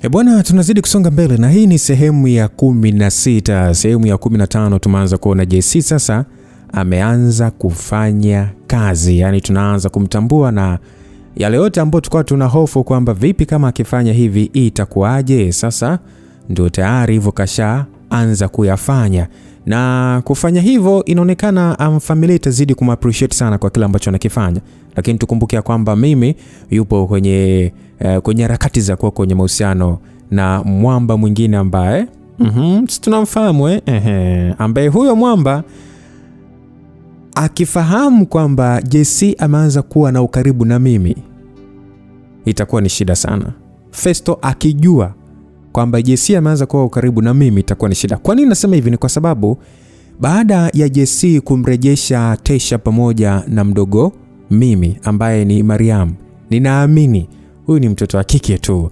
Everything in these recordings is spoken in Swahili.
Bwana, tunazidi kusonga mbele na hii ni sehemu ya 16. Sehemu ya 15 tumeanza kuona JC sasa ameanza kufanya kazi. Yaani tunaanza kumtambua na yale yote ambayo tulikuwa tuna hofu kwamba vipi kama akifanya hivi itakuwaje, sasa ndio tayari hivyo kashaanza kuyafanya. Na kufanya hivyo inaonekana familia itazidi kumappreciate sana kwa kila ambacho anakifanya. Lakini tukumbuke kwamba mimi yupo kwenye harakati za kuwa kwenye mahusiano na mwamba mwingine ambaye tunamfahamu ambaye huyo mwamba akifahamu kwamba JC ameanza kuwa na ukaribu na mimi itakuwa ni shida sana. Festo akijua kwamba JC ameanza kuwa ukaribu na mimi itakuwa ni shida. Kwa nini nasema hivi? Ni kwa sababu baada ya JC kumrejesha Tesha pamoja na mdogo mimi ambaye ni Mariam, ninaamini huyu ni mtoto wa kike tu.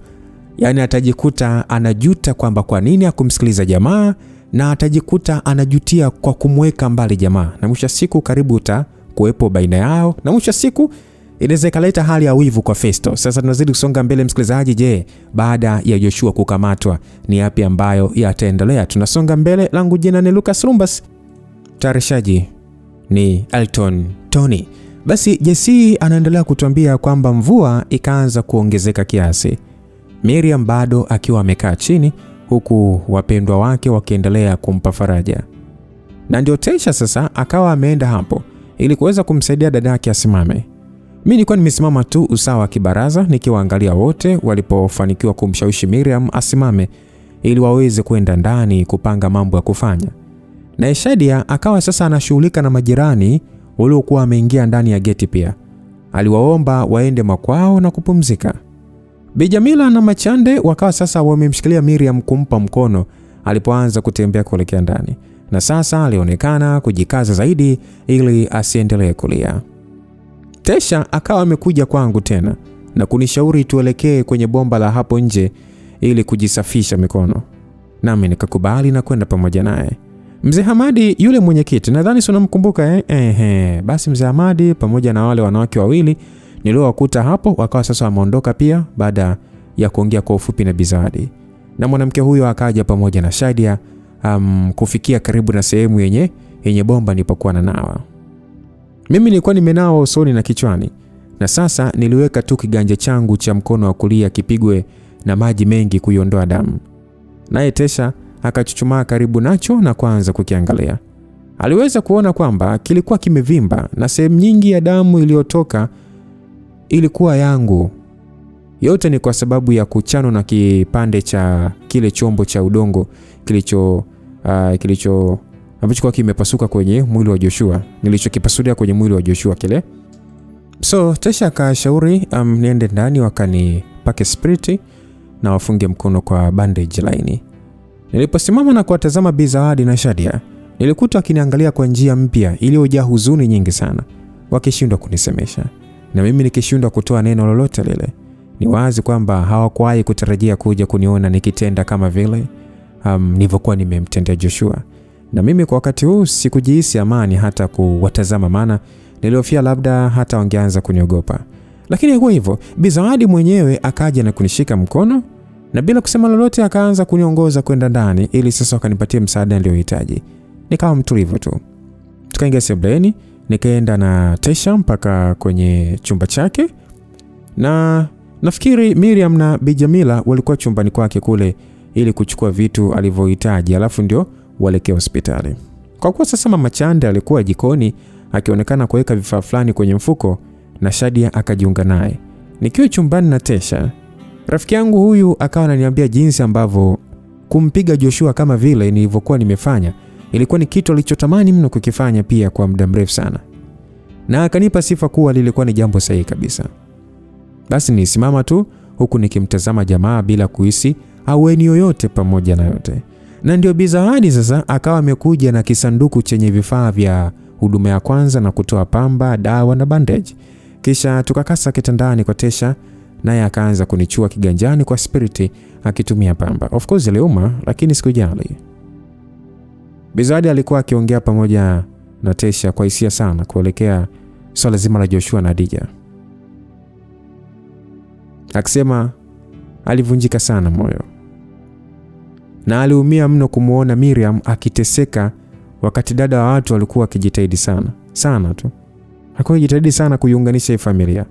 Yaani atajikuta anajuta kwamba kwa nini hakumsikiliza jamaa, na atajikuta anajutia kwa kumweka mbali jamaa, na mwisho siku karibu utakuwepo baina yao, na mwisho siku inaweza kaleta hali ya wivu kwa Festo. Sasa tunazidi kusonga mbele msikilizaji. Je, baada ya Joshua kukamatwa ni yapi ambayo yataendelea? Tunasonga mbele. Langu jina ni Lucas Lumbas, tayarishaji ni Elton Tony. Basi JC anaendelea kutuambia kwamba mvua ikaanza kuongezeka kiasi. Miriam bado akiwa amekaa chini huku wapendwa wake wakiendelea kumpa faraja. Na ndio Tesha sasa akawa ameenda hapo ili kuweza kumsaidia dada yake asimame. Mimi nilikuwa nimesimama tu usawa kibaraza nikiwaangalia wote walipofanikiwa kumshawishi Miriam asimame ili waweze kwenda ndani kupanga mambo ya kufanya. Na Shadia akawa sasa anashughulika na majirani waliokuwa wameingia ndani ya geti pia. Aliwaomba waende makwao na kupumzika. Bi Jamila na Machande wakawa sasa wamemshikilia Miriam kumpa mkono alipoanza kutembea kuelekea ndani. Na sasa alionekana kujikaza zaidi ili asiendelee kulia. Tesha akawa amekuja kwangu tena na kunishauri tuelekee kwenye bomba la hapo nje ili kujisafisha mikono. Nami nikakubali na kwenda pamoja naye. Mzee Hamadi yule mwenyekiti, nadhani unamkumbuka basi Mzee Hamadi pamoja na wale wanawake wawili niliowakuta hapo wakawa sasa wameondoka pia baada ya kuongea kwa ufupi na Bizawadi. Na mwanamke huyo akaja pamoja na Shadia kufikia karibu na sehemu yenye bomba nilipokuwa na nawa. Mimi nilikuwa nimenawa usoni na kichwani, na sasa niliweka tu kiganja changu cha mkono wa kulia kipigwe na maji mengi kuiondoa damu. Naye Tesha akachuchumaa karibu nacho na kuanza kukiangalia. Aliweza kuona kwamba kilikuwa kimevimba na sehemu nyingi ya damu iliyotoka ilikuwa yangu. Yote ni kwa sababu ya kuchano na kipande cha kile chombo cha udongo kilicho ambacho kwa kimepasuka kwenye mwili wa Joshua. Nilichokipasulia kwenye mwili wa Joshua kile. So Tesha akashauri niende ndani wakanipake spirit na wafunge mkono kwa bandage laini. Niliposimama na kuwatazama Bizawadi na Shadia, nilikuta wakiniangalia kwa njia mpya iliyojaa huzuni nyingi sana, wakishindwa kunisemesha. Na mimi nikishindwa kutoa neno lolote lile. Ni wazi kwamba hawakuwahi kutarajia kuja kuniona nikitenda kama vile nilivyokuwa nimemtendea Joshua. Na mimi kwa wakati huu sikujihisi amani hata kuwatazama, maana nilihofia labda hata wangeanza kuniogopa. Lakini haikuwa hivyo. Bizawadi mwenyewe akaja na kunishika mkono na bila kusema lolote akaanza kuniongoza kwenda ndani ili sasa wakanipatie msaada niliohitaji. Nikawa mtulivu tu. Tukaingia sebuleni, nikaenda na Tesha mpaka kwenye chumba chake. Na nafikiri Miriam na Bi Jamila walikuwa chumbani kwake kule ili kuchukua vitu alivyohitaji, alafu ndio waelekea hospitali. Kwa kuwa sasa Mama Chande alikuwa jikoni akionekana kuweka vifaa fulani kwenye mfuko, na Shadia akajiunga naye. Nikiwa chumbani na Tesha, rafiki yangu huyu akawa ananiambia jinsi ambavyo kumpiga Joshua kama vile nilivyokuwa nimefanya ilikuwa ni kitu alichotamani mno kukifanya pia kwa muda mrefu sana. Na akanipa sifa kuwa lilikuwa ni jambo sahihi kabisa. Basi nisimama tu huku nikimtazama jamaa bila kuhisi aweni yoyote pamoja na yote. Na ndio Bizawadi sasa akawa amekuja na kisanduku chenye vifaa vya huduma ya kwanza na kutoa pamba, dawa na bandage. Kisha tukakasa kitandani kwa Tesha, naye akaanza kunichua kiganjani kwa spirit akitumia pamba. Of course iliuma, lakini sikujali. Bizawadi alikuwa akiongea pamoja na Tesha kwa hisia sana kuelekea swala zima la Joshua na Adija. Akisema alivunjika sana moyo. Na aliumia mno kumuona Miriam akiteseka wakati dada wa watu walikuwa wakijitahidi sana tu. Alikuwa akijitahidi sana kuiunganisha hii familia.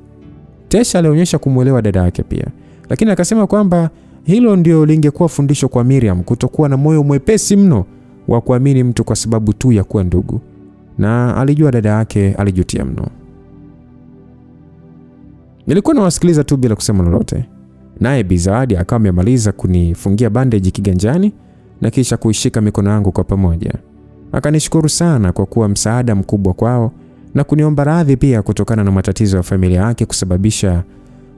Tesha alionyesha kumuelewa dada yake pia, lakini akasema kwamba hilo ndio lingekuwa fundisho kwa Miriam, kutokuwa na moyo mwepesi mno wa kuamini mtu kwa sababu tu ya kuwa ndugu. Na alijua dada yake alijutia mno. Nilikuwa nawasikiliza tu bila kusema lolote. Naye Bi Zawadi akawa amemaliza kunifungia bandage kiganjani na kisha kuishika mikono yangu kwa pamoja. Akanishukuru sana kwa kuwa msaada mkubwa kwao na kuniomba radhi pia kutokana na matatizo ya familia yake kusababisha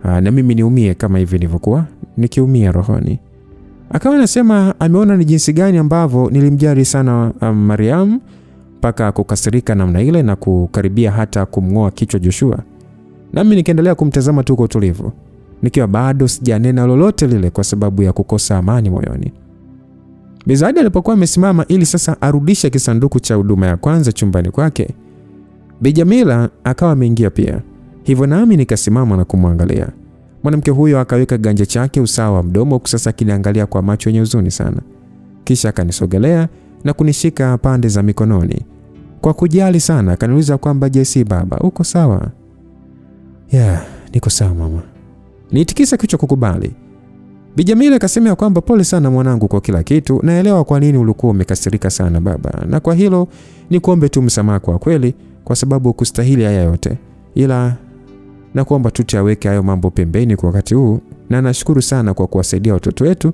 na mimi niumie kama hivi nilivyokuwa nikiumia rohoni. Akawa anasema ameona ni jinsi gani ambavyo nilimjali sana Mariam mpaka kukasirika namna ile na kukaribia hata kumngoa kichwa Joshua. Nami nikaendelea kumtazama tu kwa utulivu, nikiwa bado sijanena lolote lile kwa sababu ya kukosa amani moyoni. Bi Zawadi alipokuwa amesimama ili sasa arudishe kisanduku cha huduma ya kwanza chumbani kwake, Bi Jamila akawa ameingia pia. Hivyo nami nikasimama na kumwangalia. Mwanamke huyo akaweka ganja chake usawa wa mdomo huku sasa akiniangalia kwa macho yenye huzuni sana. Kisha akanisogelea na kunishika pande za mikononi. Kwa kujali sana akaniuliza kwamba Jesse baba, uko sawa? Ya, niko sawa mama. Niitikisa kichwa kukubali. Bi Jamila akasema kwamba pole sana mwanangu kwa kila kitu. Naelewa kwa nini ulikuwa umekasirika sana baba. Na kwa hilo ni kuombe tu msamaha kwa kweli kwa sababu kustahili haya yote. Ila na kuomba tutaweke hayo mambo pembeni kwa wakati huu, na nashukuru sana kwa kuwasaidia watoto wetu.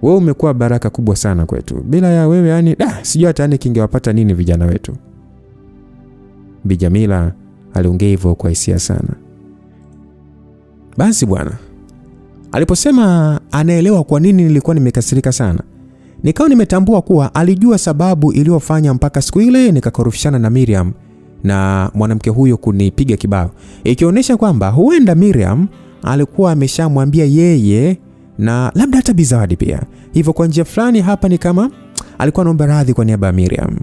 Wewe umekuwa baraka kubwa sana kwetu. Bila ya wewe yani sijui hata kingewapata nini vijana wetu. Bi Jamila aliongea hivyo kwa hisia sana. Basi bwana, aliposema anaelewa kwa nini nilikuwa nimekasirika sana, nikawa nimetambua kuwa alijua sababu iliyofanya mpaka siku ile nikakorofishana na Miriam na mwanamke huyo kunipiga kibao, ikionyesha kwamba huenda Miriam alikuwa ameshamwambia yeye na labda hata Bi Zawadi pia. Hivyo kwa njia fulani hapa ni kama alikuwa anaomba radhi kwa niaba ya Miriam.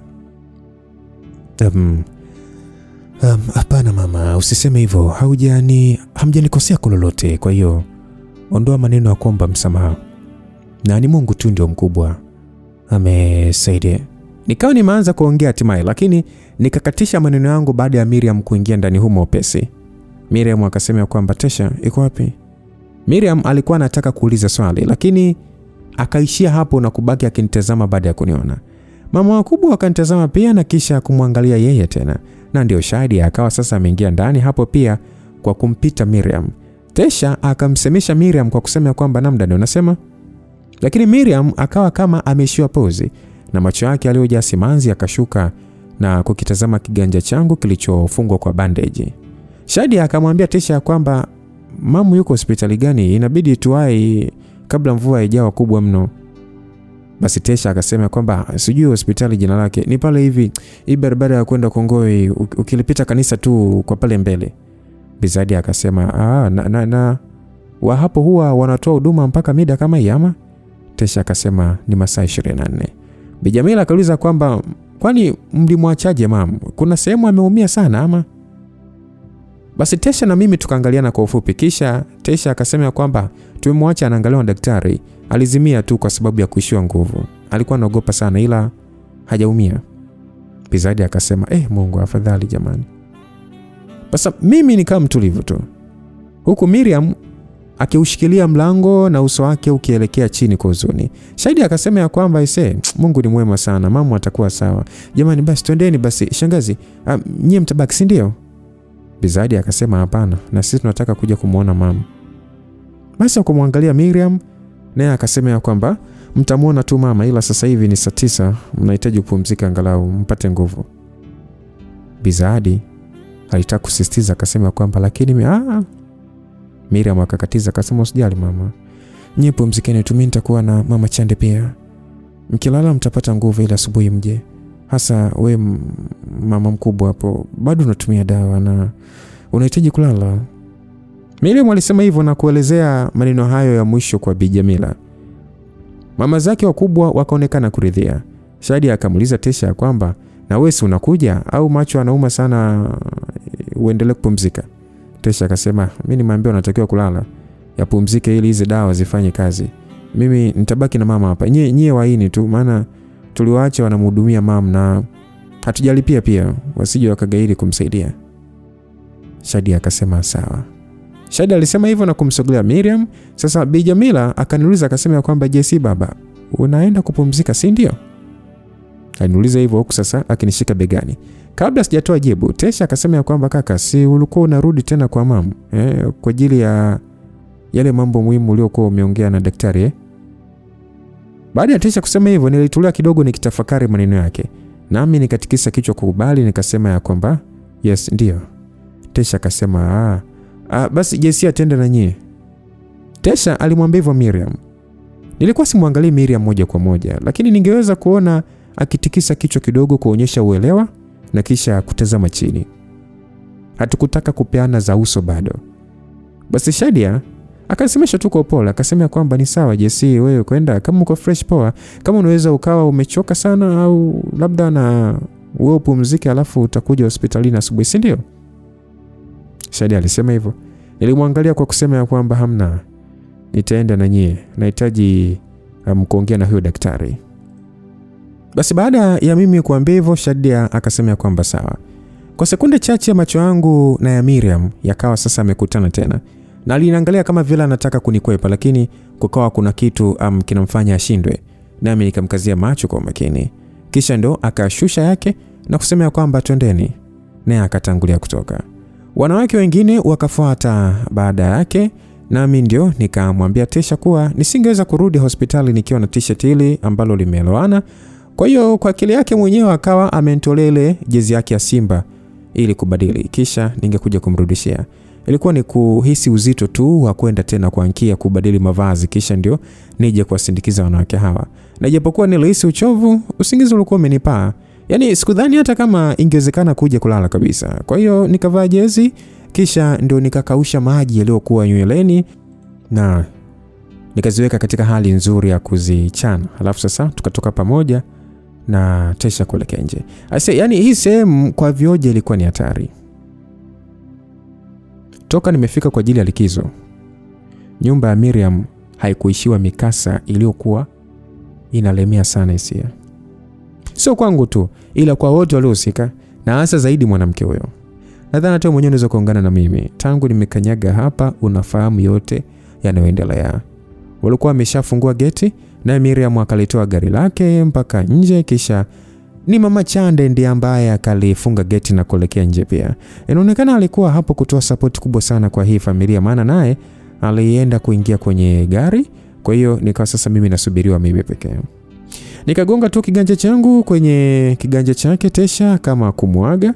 Hapana mama, usiseme hivyo. Hamjanikosea kwa lolote, kwa hiyo ondoa maneno ya kuomba msamaha. Na ni Mungu tu ndio mkubwa amesaidia. Nikawa nimeanza kuongea hatimaye, lakini nikakatisha maneno yangu baada ya Miriam kuingia ndani humo upesi. Miriam akasema kwamba Tesha iko wapi? Miriam alikuwa anataka kuuliza swali, lakini akaishia hapo na kubaki akinitazama baada ya kuniona. Mama wakubwa akanitazama pia na kisha kumwangalia yeye tena. Na ndio Shadi akawa sasa ameingia ndani hapo pia kwa kumpita Miriam. Tesha akamsemesha Miriam kwa kusema kwamba namda ndio unasema. Lakini Miriam akawa kama ameishiwa pozi na macho yake aliyojaa simanzi akashuka na kukitazama kiganja changu kilichofungwa kwa bandage. Shadi akamwambia Tesha kwamba mamu yuko hospitali gani, inabidi tuwai kabla mvua haijawa kubwa mno. Basi Tesha akasema kwamba sijui hospitali jina lake, ni pale hivi barabara ya kwenda Kongoi, ukilipita kanisa tu kwa pale mbele. Bi Zawadi akasema wa hapo huwa wanatoa huduma mpaka mida kama hii ama? Tesha akasema ni masaa 24. Bi Jamila akauliza kwamba kwani mlimwachaje mamu? Kuna sehemu ameumia sana ama? Basi Tesha na mimi tukaangaliana kwa ufupi, kisha Tesha akasema kwamba tumemwacha anaangaliwa na daktari, alizimia tu kwa sababu ya kuishiwa nguvu. Alikuwa anaogopa sana ila hajaumia. Bi Zawadi akasema Mungu afadhali jamani. Basi mimi nikaa mtulivu tu, huku Miriam akiushikilia mlango na uso wake ukielekea chini kwa huzuni. Shadi akasema kwamba Mungu ni mwema sana, mama atakuwa sawa. Jamani basi twendeni basi. Shangazi, nyie mtabaki si ndio? Bi Zawadi akasema hapana, na sisi tunataka kuja kumuona mama. Basi akamwangalia Miriam naye akasema kwamba mtamuona tu mama, ila sasa hivi ni saa 9, mnahitaji kupumzika angalau mpate nguvu. Bi Zawadi alitaka kusisitiza akasema kwamba lakini Miriam akakatiza akasema usijali mama, nyie pumzikeni tu, mimi nitakuwa na mama Chande pia. Mkilala mtapata nguvu ila asubuhi mje. Hasa we mama mkubwa hapo bado unatumia dawa na unahitaji kulala. Miriam alisema hivyo na kuelezea maneno hayo ya mwisho kwa Bi Jamila. Mama zake wakubwa wakaonekana kuridhia. Shadi akamuuliza Tesha kwamba na wewe si unakuja au macho anauma sana uendelee kupumzika? Tesha akasema mimi nimeambiwa natakiwa kulala, yapumzike ili hizo dawa zifanye kazi. Mimi nitabaki na mama hapa. Nyie waini tu, maana tuliwaacha wanamhudumia mama na hatujalipia pia, wasije wakagairi kumsaidia. Shadia akasema sawa. Shadia alisema hivyo na kumsogelea Miriam. Sasa Bi Jamila akaniuliza akasema kwamba JC baba, unaenda kupumzika si ndio? Aliniuliza hivyo huku sasa akinishika begani. Kabla sijatoa jibu, Tesha akasema kwamba kaka, si ulikuwa unarudi tena kwa mama kwa ajili ya yale mambo muhimu uliokuwa umeongea na daktari Baada ya Tesha kusema hivyo, nilitulia kidogo nikitafakari maneno yake. Nami nikatikisa kichwa kukubali, nikasema ya kwamba yes ndio. Tesha akasema basi JC atende na nyie. Tesha alimwambia hivyo Miriam. Nilikuwa simwangalie Miriam moja kwa moja, lakini ningeweza kuona akitikisa kichwa kidogo kuonyesha uelewa na kisha kutazama chini. Hatukutaka kupeana za uso bado. Basi Shadia akasemesha tu kwa upole, akasema kwamba ni sawa JC, wewe kwenda kama uko fresh poa, kama unaweza ukawa umechoka sana au labda na wewe upumzike alafu utakuja hospitalini asubuhi si ndio? Shadia alisema hivyo. Nilimwangalia kwa kusema ya kwamba hamna, nitaenda na nyie, nahitaji kuongea na huyo daktari. Basi baada ya mimi kuambia hivyo, Shadia akasema kwamba sawa. Kwa sekunde chache macho yangu na ya Miriam yakawa sasa amekutana tena. Na aliniangalia kama vile anataka kunikwepa, lakini kukawa kuna kitu kinamfanya ashindwe. Nami nikamkazia macho kwa makini. Kisha ndo akashusha yake na kusema kwamba twendeni. Naye akatangulia kutoka. Wanawake wengine wakafuata baada yake, nami ndio nikamwambia Tesha kuwa nisingeweza kurudi hospitali nikiwa na t-shirt ile ambalo limeloana. Kwa hiyo kwa akili yake mwenyewe akawa amenitolea ile jezi yake ya Simba ili kubadili, kisha ningekuja kumrudishia. Ilikuwa ni kuhisi uzito tu wa kwenda tena kuankia kubadili mavazi, kisha ndio nije kuwasindikiza wanawake hawa. Na japokuwa nilihisi uchovu, usingizi ulikuwa umenipaa. Yaani sikudhani hata kama ingewezekana kuja kulala kabisa. Kwa hiyo nikavaa jezi, kisha ndio nikakausha maji yaliyokuwa nyweleni na nikaziweka katika hali nzuri ya kuzichana. Halafu sasa tukatoka pamoja na Tesha kuelekea nje. Yaani hii sehemu kwa vioje ilikuwa ni hatari. Toka nimefika kwa ajili ya likizo, nyumba ya Miriam haikuishiwa mikasa iliyokuwa inalemea sana hisia. Sio kwangu tu, ila kwa wote waliohusika, na hasa zaidi mwanamke huyo. Nadhani hata mwenyewe unaweza kuungana na mimi. Tangu nimekanyaga hapa unafahamu yote yanayoendelea. Walikuwa wameshafungua geti na Miriam akalitoa gari lake mpaka nje, kisha ni Mama Chande ndiye ambaye akalifunga geti na kuelekea nje pia. Inaonekana alikuwa hapo kutoa support kubwa sana kwa hii familia, maana naye alienda kuingia kwenye gari. Kwa hiyo nikawa sasa mimi nasubiriwa mimi pekee. Nikagonga tu kiganja changu kwenye kiganja chake Tesha kama kumuaga,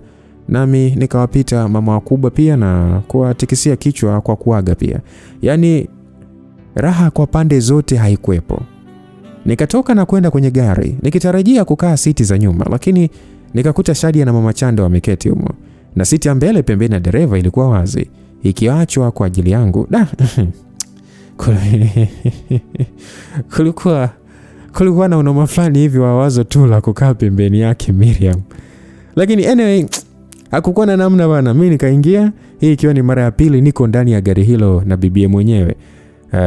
nami nikawapita mama wakubwa pia na kuwatikisia kichwa kwa kuaga pia. Yaani raha kwa pande zote haikuepo. Nikatoka na kwenda kwenye gari nikitarajia kukaa siti za nyuma, lakini nikakuta Shadia na Mama Chande wameketi humo, na siti ya mbele pembeni na dereva ilikuwa wazi ikiachwa kwa ajili yangu. Kulikuwa na unoma fulani hivi wa wazo tu la kukaa pembeni yake Miriam. Lakini anyway, hakukuwa na namna bana. Mimi nikaingia, hii ikiwa ni mara ya pili niko ndani ya gari hilo na bibie mwenyewe.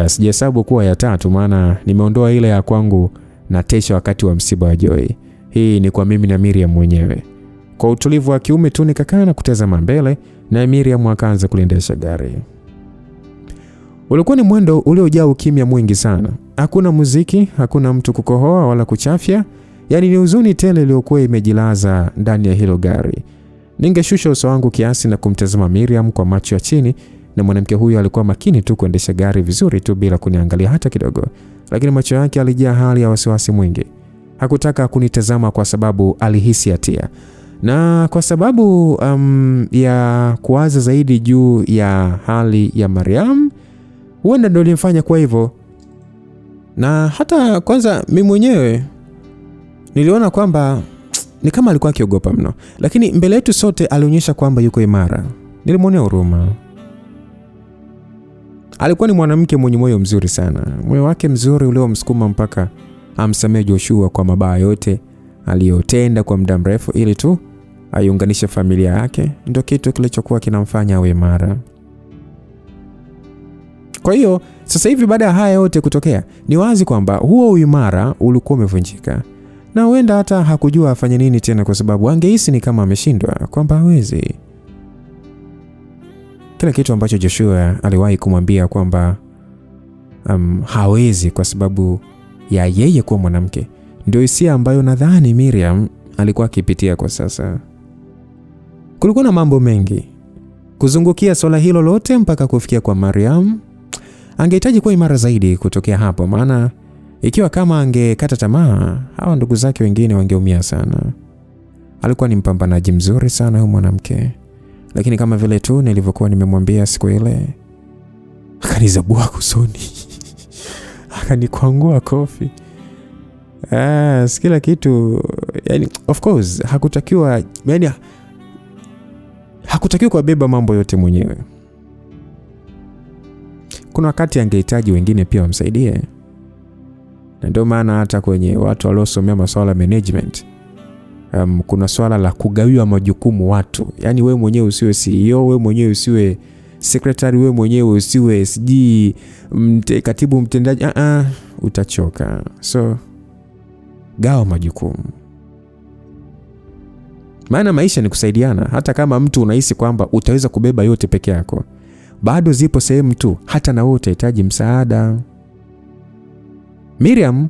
Sijahesabu kuwa ya tatu, maana nimeondoa ile ya kwangu na Tesha wakati wa msiba wa Joy. Hii ni kwa mimi na Miriam mwenyewe. Kwa utulivu wa kiume tu nikakaa na kutazama mbele na Miriam akaanza kuliendesha gari. Ulikuwa ni mwendo uliojaa ukimya mwingi sana. Hakuna muziki, hakuna mtu kukohoa wala kuchafya. Yaani ni huzuni tele iliyokuwa imejilaza ndani ya hilo gari. Ningeshusha uso wangu kiasi na kumtazama Miriam kwa macho ya chini, na mwanamke huyu alikuwa makini tu kuendesha gari vizuri tu bila kuniangalia hata kidogo. Lakini macho yake alijaa hali ya wasiwasi mwingi. Hakutaka kunitazama kwa sababu alihisi hatia. Na kwa sababu ya kuwaza zaidi juu ya hali ya Mariam, huenda ndio ilimfanya kwa hivyo. Na hata kwanza mimi mwenyewe niliona kwamba ni kama alikuwa akiogopa mno, lakini mbele yetu sote alionyesha kwamba yuko imara. Nilimwonea huruma. Alikuwa ni mwanamke mwenye moyo mzuri sana. Moyo wake mzuri uliomsukuma mpaka amsamehe Joshua kwa mabaya yote aliyotenda kwa muda mrefu ili tu aiunganishe familia yake. Ndio kitu kilichokuwa kinamfanya awe imara. Kwa hiyo sasa hivi baada ya haya yote kutokea, ni wazi kwamba huo uimara ulikuwa umevunjika. Na huenda hata hakujua afanye nini tena, kwa sababu angehisi ni kama ameshindwa, kwamba hawezi. Kila kitu ambacho Joshua aliwahi kumwambia kwamba hawezi kwa sababu ya yeye kuwa mwanamke, ndio hisia ambayo nadhani Miriam alikuwa akipitia kwa sasa. Kulikuwa na mambo mengi kuzungukia swala hilo lote mpaka kufikia kwa Mariam. Angehitaji kuwa imara zaidi kutokea hapo, maana ikiwa kama angekata tamaa, hawa ndugu zake wengine wangeumia sana. Alikuwa ni mpambanaji mzuri sana huyu mwanamke, lakini kama vile tu nilivyokuwa nimemwambia siku ile, akanizabua kusoni. Akanikwangua kofi. Kila kitu, yani of course hakutakiwa kubeba mambo yote mwenyewe. Kuna wakati angehitaji wengine pia wamsaidie. Na ndio maana hata kwenye watu waliosomea masuala ya management, kuna swala la kugawiwa majukumu watu. Yani wewe mwenyewe usiwe CEO, wewe mwenyewe usiwe secretary, wewe mwenyewe usiwe SG katibu mtendaji, utachoka. So gawa majukumu. Maana maisha ni kusaidiana. Hata kama mtu unahisi kwamba utaweza kubeba yote peke yako, bado zipo sehemu tu hata na wewe utahitaji msaada. Miriam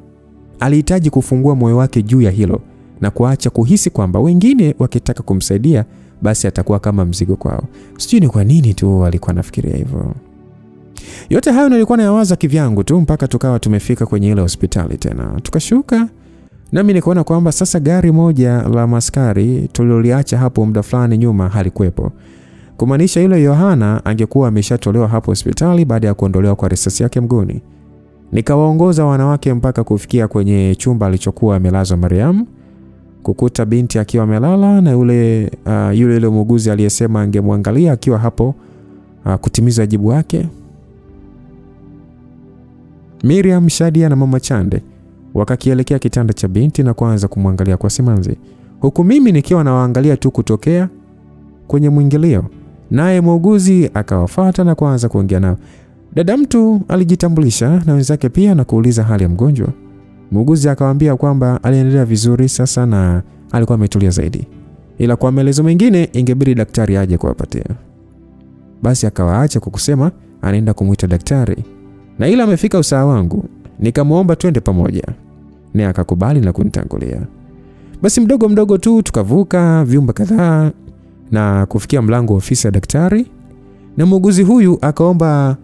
alihitaji kufungua moyo wake juu ya hilo na kuacha kuhisi kwamba wengine wakitaka kumsaidia basi atakuwa kama mzigo kwao. Sijui ni kwa nini tu alikuwa anafikiria hivyo. Yote hayo nilikuwa nayawaza kivyangu tu mpaka tukawa tumefika kwenye ile hospitali tena. Tukashuka nami nikaona kwamba sasa gari moja la maskari tuliloliacha hapo muda fulani nyuma halikuwepo. Kumaanisha yule Yohana angekuwa ameshatolewa hapo hospitali baada ya kuondolewa kwa risasi yake mguuni. Nikawaongoza wanawake mpaka kufikia kwenye chumba alichokuwa amelazwa Mariam, kukuta binti akiwa amelala na yule muuguzi aliyesema angemwangalia akiwa hapo kutimiza wajibu wake. Miriam, Shadia na Mama Chande wakakielekea kitanda cha binti na kuanza kumwangalia kwa simanzi, huku mimi nikiwa nawaangalia tu kutokea kwenye mwingilio. Naye muuguzi akawafuata na kuanza kuongea nao. Dada mtu alijitambulisha na wenzake pia na kuuliza hali ya mgonjwa. Muuguzi akawaambia kwamba aliendelea vizuri sasa na alikuwa ametulia zaidi, ila kwa maelezo mengine ingebidi daktari aje kuwapatia. Basi akawaacha kwa kusema anaenda kumuita daktari, na ila amefika usawa wangu nikamuomba twende pamoja, naye akakubali na kunitangulia. Basi mdogo mdogo tu tukavuka vyumba kadhaa na kufikia mlango wa ofisi ya daktari, na muuguzi huyu akaomba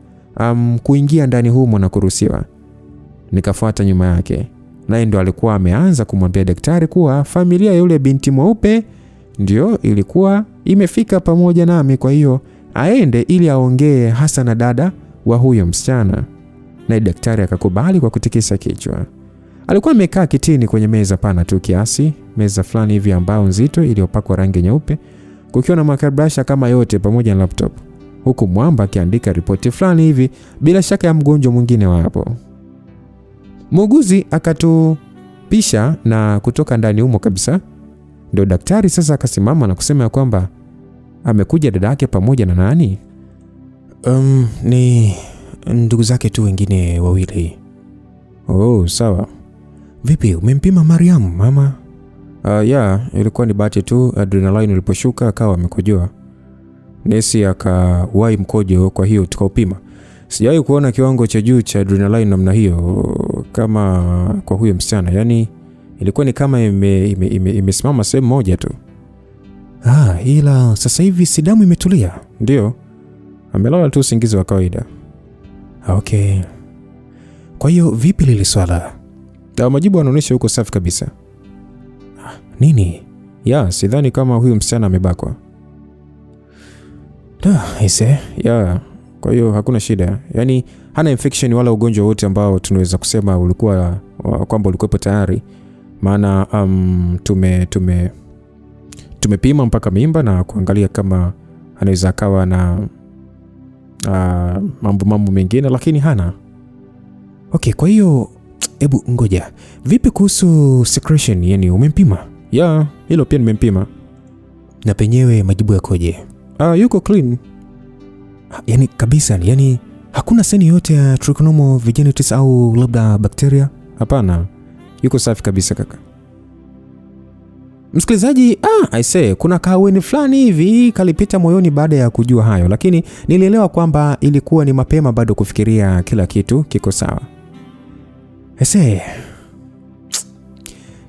kuingia ndani humo na kuruhusiwa. Nikafuata nyuma yake, naye ndo alikuwa ameanza kumwambia daktari kuwa familia yule binti mweupe ndio ilikuwa imefika pamoja nami, kwa hiyo aende ili aongee hasa na dada wa huyo msichana. Naye daktari akakubali kwa kutikisa kichwa. Alikuwa amekaa kitini kwenye meza pana tu kiasi, meza fulani hivi ambao nzito iliyopakwa rangi nyeupe, kukiwa na makabrasha kama yote pamoja na laptop, huku mwamba akiandika ripoti fulani hivi, bila shaka ya mgonjwa mwingine wa hapo. Muuguzi akatupisha na kutoka ndani humo kabisa. Ndio daktari sasa akasimama na kusema kwamba amekuja dada yake pamoja na nani? Ni ndugu zake tu wengine wawili. Oh, sawa. Vipi, umempima Mariam mama? Ilikuwa ni bahati tu adrenaline iliposhuka akawa amekojoa. Nesi akawahi mkojo, kwa hiyo tukaupima. Sijawahi kuona kiwango cha juu cha adrenaline namna hiyo kama kwa huyo msichana. Yani ilikuwa ni kama imesimama sehemu moja tu. Ila sasa hivi si damu imetulia? Ndio. Amelala tu usingizi wa kawaida. Okay. Kwa hiyo vipi lile swala? Majibu yanaonyesha huko safi kabisa. Nini? Sidhani kama huyu msichana amebakwa. Kwa hiyo hakuna shida. Yani hana infection wala ugonjwa wote ambao tunaweza kusema ulikuwa kwamba ulikuwepo tayari. Maana tumepima mpaka mimba na kuangalia kama anaweza akawa na mambo mengine, lakini hana. Okay, kwa hiyo hebu ngoja. Vipi kuhusu secretion, yani umempima? Hilo pia nimempima. Na penyewe majibu yakoje? Yuko clean. Yani kabisa, yani Hakuna saini yote ya trichomoniasis au labda bakteria? Hapana. Yuko safi kabisa kaka. Msikilizaji, I say kuna kaweni fulani hivi kalipita moyoni baada ya kujua hayo, lakini nilielewa kwamba ilikuwa ni mapema bado kufikiria kila kitu kiko sawa.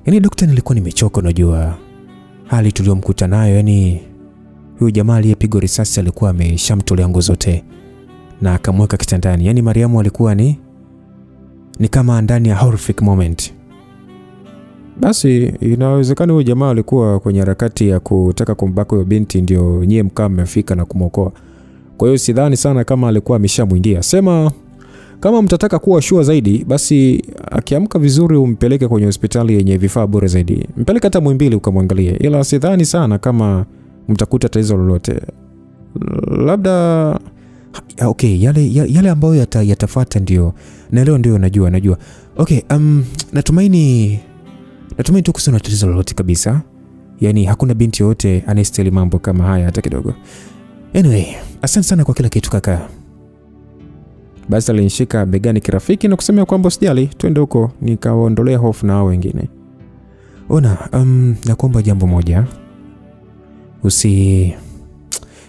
Yaani daktari, nilikuwa nimechoka, unajua hali tuliyomkuta nayo. Yaani huyu jamaa aliyepigwa risasi alikuwa ameshamtolea nguo zote na akamweka kitandani. Yaani Mariamu alikuwa ni kama ndani ya horrific moment. Basi inawezekana huyu jamaa alikuwa kwenye harakati ya kutaka kumbaka huyo binti, ndio nyie mkaa mmefika na kumwokoa. Kwa hiyo sidhani sana kama alikuwa ameshamwingia. Sema kama mtataka kuwa sure zaidi, basi akiamka vizuri umpeleke kwenye hospitali yenye vifaa bora zaidi. Mpeleke hata Muhimbili ukamwangalie. Ila sidhani sana kama mtakuta tatizo lolote. Labda okay, yale ambayo yatafuata ndio. Na leo ndio najua. Okay, natumaini tu kusina tatizo lolote kabisa. Yaani hakuna binti yote anayestahili mambo kama haya hata kidogo. Anyway, asante sana kwa kila kitu kaka. Basi alinishika begani kirafiki na kusema kwamba usijali, twende huko nikawaondolea hofu na hao wengine. Ona, nakuomba jambo moja.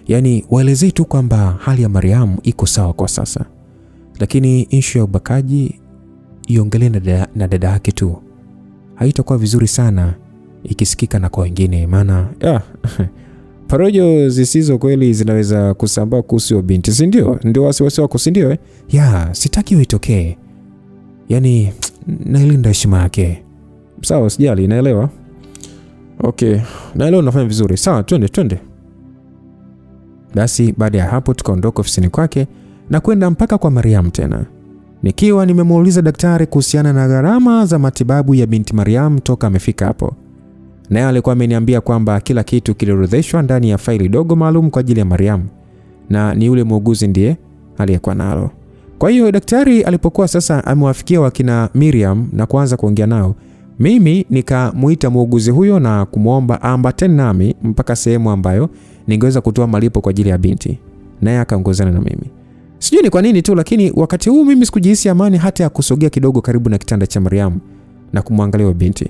Yaani waelezee tu kwamba hali ya Mariam iko sawa kwa sasa. Lakini issue ya ubakaji iongelee na dada yake tu. Haitakuwa vizuri sana ikisikika na kwa wengine, maana parojo zisizo kweli zinaweza kusambaa kuhusu binti, si ndio? Ndio wasiwasi wako, si ndio? Sitaki itokee. Yaani nailinda heshima yake. Sawa, sijali, naelewa. Okay, naelewa, unafanya vizuri. Sawa, twende. Basi baada ya hapo tukaondoka ofisini kwake na kwenda mpaka kwa Mariam tena. Nikiwa nimemuuliza daktari kuhusiana na gharama za matibabu ya binti Mariam toka amefika hapo. Naye alikuwa ameniambia kwamba kila kitu kiliorodheshwa ndani ya faili dogo maalum kwa ajili ya Mariam, na ni yule muuguzi ndiye aliyekuwa nalo. Kwa hiyo daktari alipokuwa sasa amewafikia wakina Miriam na kuanza kuongea nao, mimi nikamuita muuguzi huyo na kumuomba ambatane nami mpaka sehemu ambayo ningeweza kutoa malipo kwa ajili ya binti. Naye akaongozana na mimi. Sijui ni kwa nini tu, lakini wakati huu mimi sikujihisi amani hata ya kusogea kidogo karibu na kitanda cha Mariam na kumwangalia binti.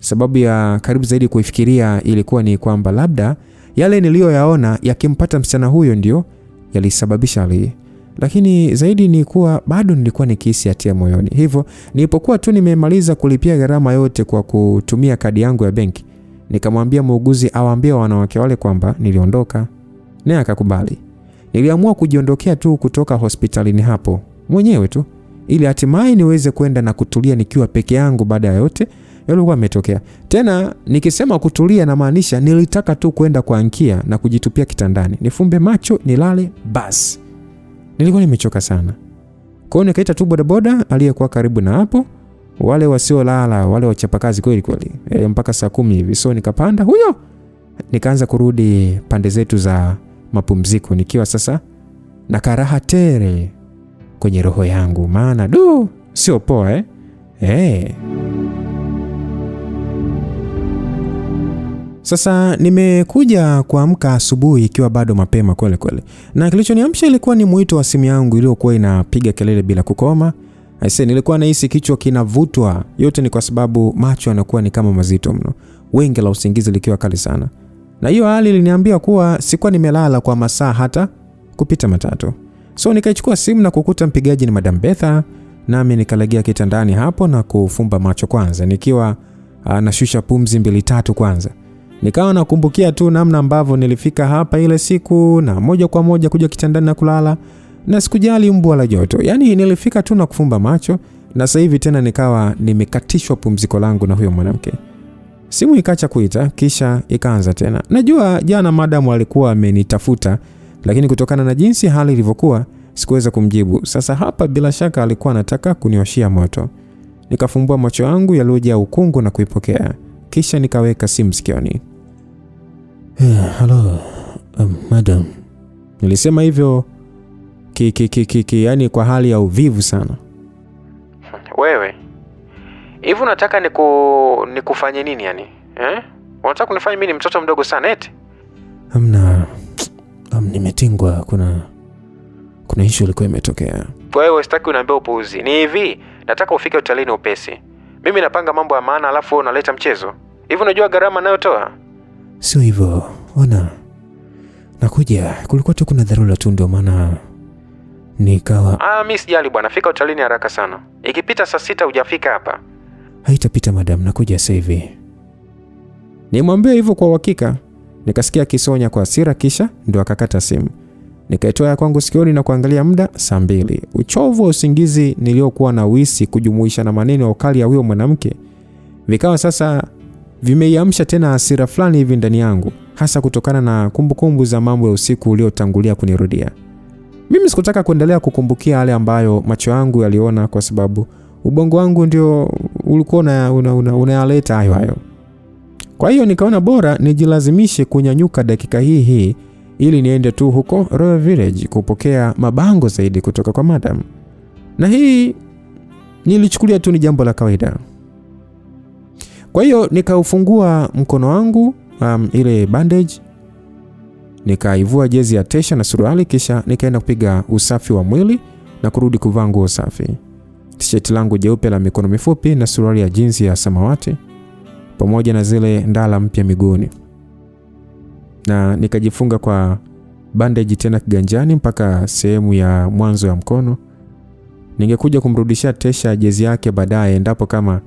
Sababu ya karibu zaidi kuifikiria ilikuwa ni kwamba labda yale niliyoyaona yakimpata msichana huyo ndio yalisababisha hali. Lakini zaidi ni kuwa bado nilikuwa nikihisi hatia moyoni. Hivyo nilipokuwa tu nimemaliza kulipia gharama yote kwa kutumia kadi yangu ya benki, nikamwambia muuguzi awaambie wanawake wale kwamba niliondoka, naye akakubali. Niliamua kujiondokea tu kutoka hospitalini hapo mwenyewe tu, ili hatimaye niweze kwenda na kutulia nikiwa peke yangu baada ya yote yalikuwa yametokea. Tena nikisema kutulia na maanisha nilitaka tu kwenda kuankia na kujitupia kitandani, nifumbe macho, nilale basi. Nilikuwa nimechoka sana. Kwa hiyo nikaita tu bodaboda aliyekuwa karibu na hapo, wale wasiolala, wale wachapakazi kweli mpaka saa 10 hivi. So nikapanda huyo, nikaanza kurudi pande zetu za mapumziko nikiwa sasa na karaha tere kwenye roho yangu, maana sio poa Sasa nimekuja kuamka asubuhi ikiwa bado mapema kweli. Na kilichoniamsha ilikuwa ni mwito wa simu yangu iliyokuwa inapiga kelele bila kukoma. Nilikuwa nahisi kichwa kinavutwa. Yote ni kwa sababu macho yanakuwa ni kama mazito mno. Wengi la usingizi likiwa kali sana. Na hiyo hali iliniambia kuwa sikuwa nimelala kwa masaa hata kupita matatu. So nikaichukua simu na kukuta mpigaji ni Madam Betha, nami nikalegea kitandani hapo na kufumba macho kwanza nikiwa nashusha pumzi 2-3 kwanza. Nikawa nakumbukia tu namna ambavyo nilifika hapa ile siku na moja kwa moja kuja kitandani na kulala, na sikujali mbu wala joto. Yaani nilifika tu na kufumba macho, na sasa hivi tena nikawa nimekatishwa pumziko langu na huyo mwanamke. Simu ikaacha kuita, kisha ikaanza tena. Najua jana madam alikuwa amenitafuta, lakini kutokana na jinsi hali ilivyokuwa sikuweza kumjibu. Sasa hapa bila shaka alikuwa anataka kunioshia moto. Nikafumbua macho yangu yaliyojaa ukungu na kuipokea. Kisha nikaweka simu sikioni. Hello, madam. Nilisema hivyo yani kwa hali ya uvivu sana. Wewe, hivi unataka nikufanye nini yani? Unataka kunifanya mimi ni mtoto mdogo sana eti? Hamna. Nimetingwa, kuna issue ilikuwa imetokea. Wewe sitaki uniambie upuuzi. Ni hivi, nataka ufike hotelini upesi. Mimi napanga mambo ya maana alafu unaleta mchezo. Hivi unajua gharama nayotoa? Sio hivyo. Ona. Nakuja, kulikuwa tu kuna dharura tu ndio maana nikawa. Mimi sijali bwana, fika hotelini haraka sana. Ikipita saa 6 hujafika hapa. Haitapita madam, nakuja sasa hivi. Nimwambia hivyo kwa uhakika. Nikasikia kisonya kwa hasira kisha ndio akakata simu. Nikaitoa ya kwangu sikioni na kuangalia muda saa 2. Uchovu wa usingizi niliokuwa na wisi kujumuisha na maneno ya ukali ya huyo mwanamke vikawa sasa vimeiamsha tena hasira fulani hivi ndani yangu, hasa kutokana na kumbukumbu za mambo ya usiku uliotangulia kunirudia. Mimi sikutaka kuendelea kukumbukia yale ambayo macho yangu yaliona kwa sababu ubongo wangu ndio ulikuwa unayaleta hayo. Kwa hiyo nikaona bora nijilazimishe kunyanyuka dakika hii ili niende tu huko Royal Village kupokea mabango zaidi kutoka kwa madam. Na hii nilichukulia tu ni jambo la kawaida. Kwa hiyo nikaufungua mkono wangu ile bandage, nikaivua jezi ya Tesha na suruali, kisha nikaenda kupiga usafi wa mwili na kurudi kuvaa nguo safi. T-shirt langu jeupe la mikono mifupi na suruali ya jeans ya samawati pamoja na zile ndala mpya miguuni. Na nikajifunga kwa bandage tena kiganjani mpaka sehemu ya mwanzo ya mkono. Ningekuja kumrudishia Tesha jezi yake baadaye endapo kama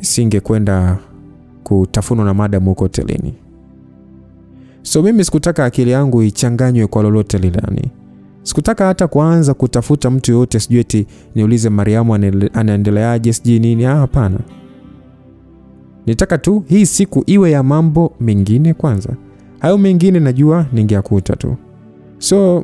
singekwenda kutafunwa na madam huko hotelini. So mimi sikutaka akili yangu ichanganywe kwa lolote lilani. Sikutaka hata kuanza kutafuta mtu yote sijui eti niulize Mariamu anaendeleaje sijui nini. Hapana. Nitaka tu hii siku iwe ya mambo mengine kwanza. Hayo mengine najua ningeakuta tu. So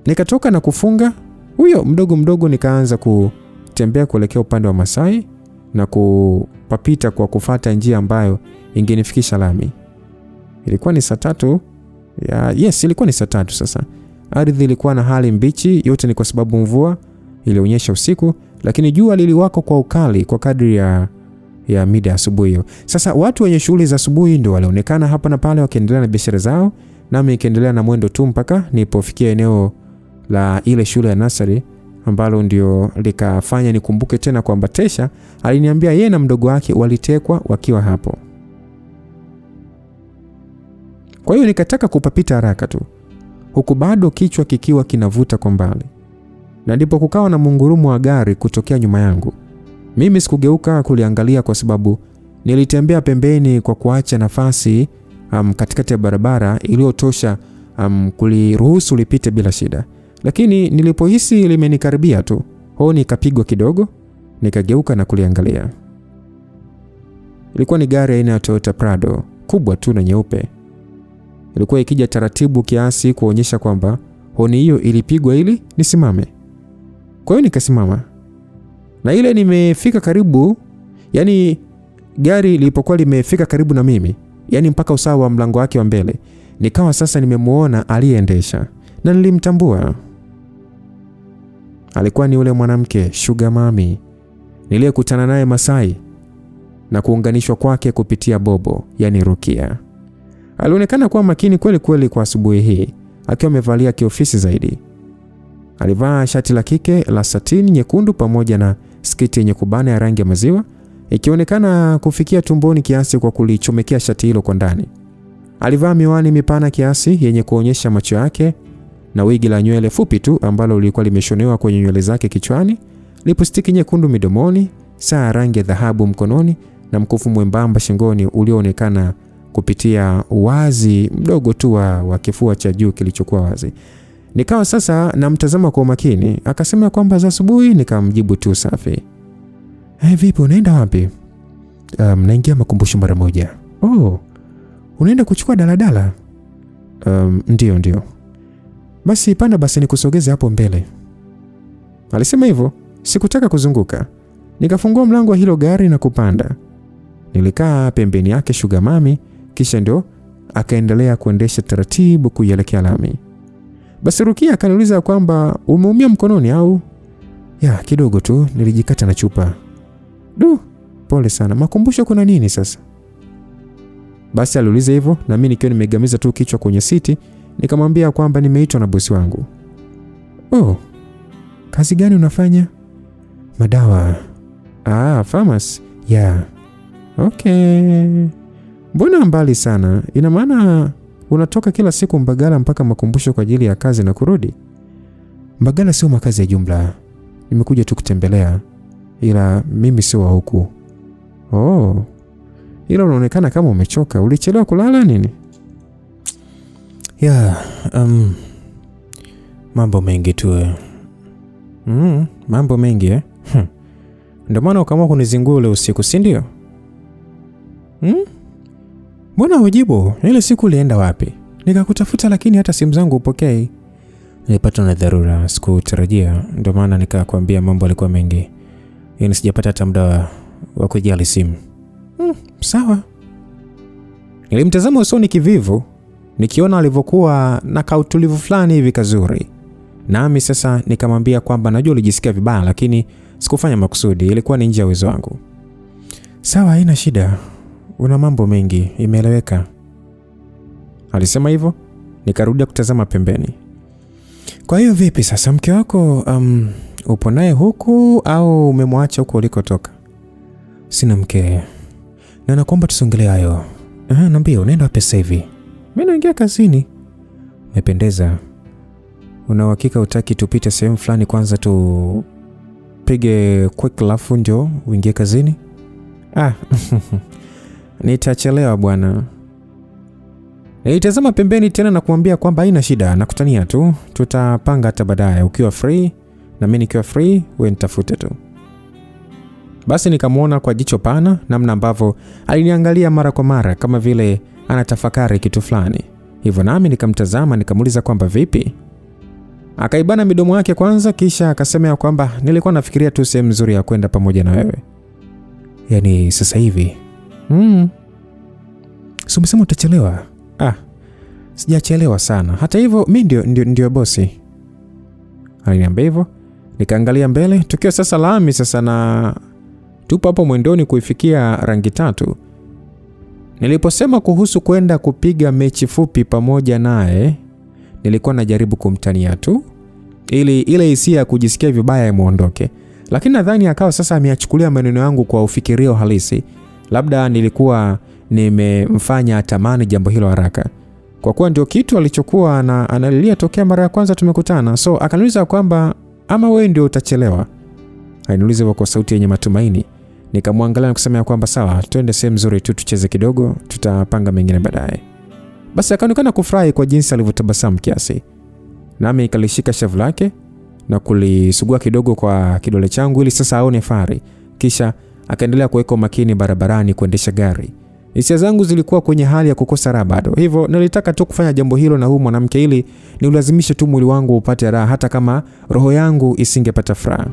nikatoka na kufunga huyo mdogo nikaanza kutembea kuelekea upande wa Masai na kupapita kwa kufata njia ambayo ingenifikisha lami. Ilikuwa ni saa 3. Ilikuwa ni saa 3 sasa. Ardhi ilikuwa na hali mbichi, yote ni kwa sababu mvua ilionyesha usiku, lakini jua liliwaka kwa ukali kwa kadri ya mida asubuhi hiyo. Sasa watu wenye shughuli za asubuhi ndio walionekana hapa na pale wakiendelea na biashara zao, nami nikiendelea na mwendo tu mpaka nilipofikia eneo la ile shule ya nursery ambalo ndio likafanya nikumbuke tena kwamba Tesha aliniambia yeye na mdogo wake walitekwa wakiwa hapo. Kwa hiyo nikataka kupapita haraka tu, huku bado kichwa kikiwa kinavuta kwa mbali. Na ndipo kukawa na mungurumo wa gari kutokea nyuma yangu. Mimi sikugeuka kuliangalia kwa sababu nilitembea pembeni kwa kuacha nafasi katikati ya barabara iliyotosha kuliruhusu lipite bila shida. Lakini nilipohisi limenikaribia tu, honi ikapigwa kidogo, nikageuka na kuliangalia. Ilikuwa ni gari aina ya Toyota Prado, kubwa tu na nyeupe. Ilikuwa ikija taratibu kiasi kuonyesha kwamba honi hiyo ilipigwa ili nisimame. Kwa hiyo nikasimama. Na ile nimefika karibu, yani gari lilipokuwa limefika karibu na mimi, yani mpaka usawa wa mlango wake wa mbele, nikawa sasa nimemuona aliyeendesha na nilimtambua. Alikuwa ni yule mwanamke Sugar Mami niliyekutana naye Masai na kuunganishwa kwake kupitia Bobo, yani Rukia. Alionekana kuwa makini kweli kwa asubuhi hii, akiwa amevalia kiofisi zaidi. Alivaa shati la kike la satini nyekundu pamoja na sketi yenye kubana ya rangi ya maziwa, ikionekana kufikia tumboni kiasi kwa kulichomekea shati hilo kwa ndani. Alivaa miwani mipana kiasi yenye kuonyesha macho yake na wigi la nywele fupi tu ambalo lilikuwa limeshonewa kwenye nywele zake kichwani, lipstiki nyekundu midomoni, saa rangi ya dhahabu mkononi na mkufu mwembamba shingoni ulioonekana kupitia wazi mdogo tu wa kifua cha juu kilichokuwa wazi. Nikawa sasa namtazama kwa makini. Akasema kwamba za asubuhi, nikamjibu tu safi. Vipi unaenda wapi? Naingia makumbusho mara moja. Oh, unaenda kuchukua daladala? Ndio. Basi panda basi nikusogeze hapo mbele. Alisema hivyo, sikutaka kuzunguka. Nikafungua mlango wa hilo gari na kupanda. Nilikaa pembeni yake Sugar Mami, kisha ndio akaendelea kuendesha taratibu kuelekea lami. Basi Rukia akaniuliza kwamba umeumia mkononi au? Ya, kidogo tu, nilijikata na chupa. Pole sana. Makumbusho kuna nini sasa? Basi aliuliza hivyo na mimi nikiwa nimegamiza tu kichwa kwenye siti, Nikamwambia kwamba nimeitwa na bosi wangu. Oh, kazi gani unafanya? Madawa. Pharmacy. Yeah. Okay. Mbona mbali sana? Ina maana unatoka kila siku Mbagala mpaka Makumbusho kwa ajili ya kazi na kurudi? Mbagala sio makazi ya jumla. Nimekuja tu kutembelea. Ila mimi sio wa huku. Oh. Ila unaonekana kama umechoka. Ulichelewa kulala nini? Yeah, mambo mengi tu. Mambo mengi Ndio maana ukaamua kunizingua ule usiku, si ndio? Mbona hujibu? Ile siku ulienda wapi? Nikakutafuta lakini hata simu zangu upokei. Nilipata na dharura, sikutarajia. Ndio maana nikakwambia mambo yalikuwa mengi. Yaani sijapata hata muda wa kujali simu. Sawa. Nilimtazama usoni kivivu, nikiona alivyokuwa na kautulivu fulani hivi kazuri. Nami sasa nikamwambia kwamba najua ulijisikia vibaya lakini sikufanya makusudi, ilikuwa ni nje ya uwezo wangu. Sawa, haina shida. Una mambo mengi, imeeleweka. Alisema hivyo, nikarudia kutazama pembeni. Kwa hiyo vipi sasa, mke wako upo naye huku au umemwacha huko ulikotoka? Sina mke. Na nakuomba tusongelee hayo. Niambie unaenda wapi sasa hivi? Mimi naingia kazini. Umependeza. Una uhakika utaki tupite sehemu fulani kwanza tupige quick lafu ndio uingie kazini? Nitachelewa bwana. Nilitazama pembeni tena na kumwambia kwamba haina shida, nakutania tu. Tutapanga hata baadaye ukiwa free na mimi nikiwa free, wewe nitafute tu. Basi nikamwona kwa jicho pana namna ambavyo aliniangalia mara kwa mara kama vile anatafakari kitu fulani. Hivyo nami nikamtazama nikamuuliza kwamba vipi? Akaibana midomo yake kwanza kisha akasema kwamba nilikuwa nafikiria tu sehemu nzuri ya kwenda pamoja na wewe. Yaani sasa hivi. So umesema utachelewa? Sijachelewa sana. Hata hivyo mimi ndio bosi. Aliniambia hivyo. Nikaangalia mbele tukiwa sasa lami sasa na tupo hapo mwendoni kuifikia Rangi Tatu. Niliposema kuhusu kwenda kupiga mechi fupi pamoja naye, nilikuwa najaribu kumtania tu ili ile hisia ya kujisikia vibaya imuondoke. Lakini nadhani akawa sasa ameachukulia maneno yangu kwa ufikirio halisi. Labda nilikuwa nimemfanya atamani jambo hilo haraka. Kwa kuwa ndio kitu alichokuwa analilia tokea mara ya kwanza tumekutana. So akaniuliza kwamba ama wewe ndio utachelewa. Aliniuliza kwa sauti yenye matumaini. Nikamwangalia na kusema kwamba sawa, twende sehemu nzuri tu tucheze kidogo, tutapanga mengine baadaye. Basi akaonekana kufurahi kwa jinsi alivyotabasamu kiasi. Nami nikalishika shavu lake na kulisugua kidogo kwa kidole changu ili sasa aone fahari. Kisha akaendelea kuweka makini barabarani kuendesha gari. Hisia zangu zilikuwa kwenye hali ya kukosa raha bado. Hivyo nilitaka tu kufanya jambo hilo na huyu mwanamke ili niulazimishe tu mwili wangu upate raha hata kama roho yangu isingepata furaha.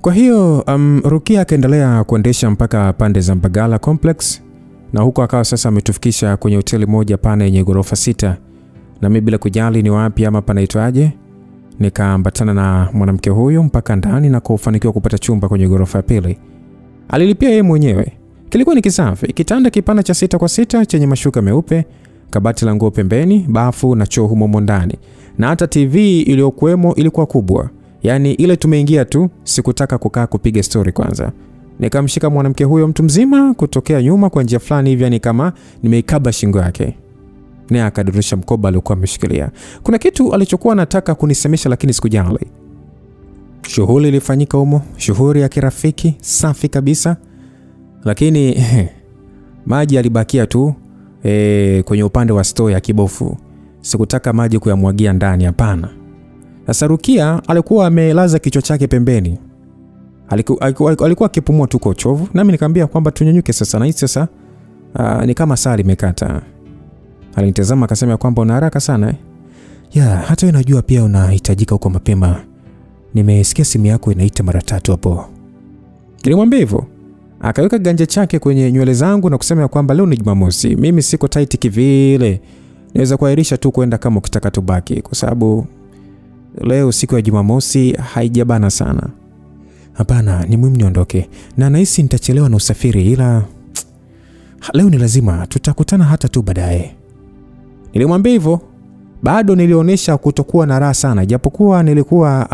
Kwa hiyo Rukia akaendelea kuendesha mpaka pande za Mbagala Complex na huko akawa sasa ametufikisha kwenye hoteli moja pana yenye ghorofa 6 na mimi bila kujali ni wapi ama panaitwaje nikaambatana na mwanamke huyo mpaka ndani na kufanikiwa kupata chumba kwenye ghorofa ya pili. Alilipia yeye mwenyewe. Kilikuwa ni kisafi, kitanda kipana cha 6x6 chenye mashuka meupe, kabati la nguo pembeni, bafu na choo humo ndani. Na hata TV iliyokuwemo ilikuwa kubwa. Yaani ile tumeingia tu, sikutaka kukaa kupiga story kwanza. Nikamshika mwanamke huyo mtu mzima kutokea nyuma kwa njia fulani hivi yani kama nimeikaba shingo yake. Naye akadurusha mkoba aliokuwa ameshikilia. Kuna kitu alichokuwa anataka kunisemesha lakini sikujali. Shughuli ilifanyika humo, shughuli ya kirafiki, safi kabisa. Lakini maji yalibakia tu kwenye upande wa store ya kibofu. Sikutaka maji kuyamwagia ndani, hapana. Sasa Rukia alikuwa amelaza kichwa chake pembeni. Alikuwa akipumua tu kwa uchovu. Nami nikamwambia kwamba tunyanyuke sasa, na hisi sasa ni kama saa limekata. Alinitazama akasema kwamba una haraka sana hata wewe najua pia unahitajika huko mapema. Nimesikia simu yako inaita mara 3 hapo. Nilimwambia hivyo. Akaweka ganja chake kwenye nywele zangu na kusema kwamba leo ni Jumamosi. Mimi siko tight kivile. Naweza kuahirisha tu kwenda kama ukitaka tubaki kwa sababu leo siku ya Jumamosi haijabana sana. Hapana, ni muhimu niondoke. Na nahisi nitachelewa na usafiri ila leo ni lazima tutakutana hata tu baadaye. Nilimwambia hivyo. Bado nilionyesha kutokuwa na raha sana, japokuwa nilikuwa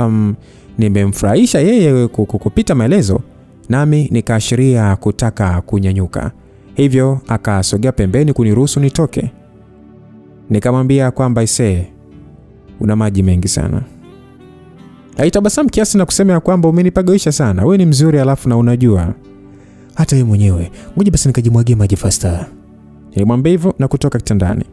nimemfurahisha yeye kupita maelezo, nami nikaashiria kutaka kunyanyuka. Hivyo akasogea pembeni kuniruhusu nitoke. Nikamwambia kwamba una maji mengi sana. Alitabasamu kiasi na kusema kwamba umenipagawisha sana, wewe ni mzuri alafu na unajua. Hata wewe mwenyewe, ngoja basi nikajimwagie maji faster. Nilimwambia hivyo na kutoka kitandani.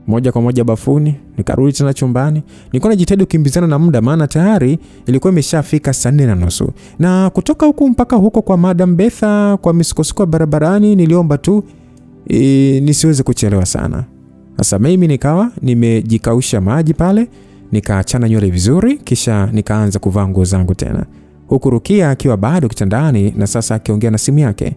Moja kwa moja bafuni, nikarudi tena chumbani. Nilikuwa najitahidi kukimbizana na muda, maana tayari ilikuwa imeshafika saa 4:30. Na kutoka huku mpaka huko kwa Madam Betha kwa misukosuko barabarani, niliomba tu nisiweze kuchelewa sana. Sasa mimi nikawa nimejikausha maji pale, nikaachana nywele vizuri, kisha nikaanza kuvaa nguo zangu tena. Huku Rukia akiwa bado kitandani na sasa akiongea na simu yake.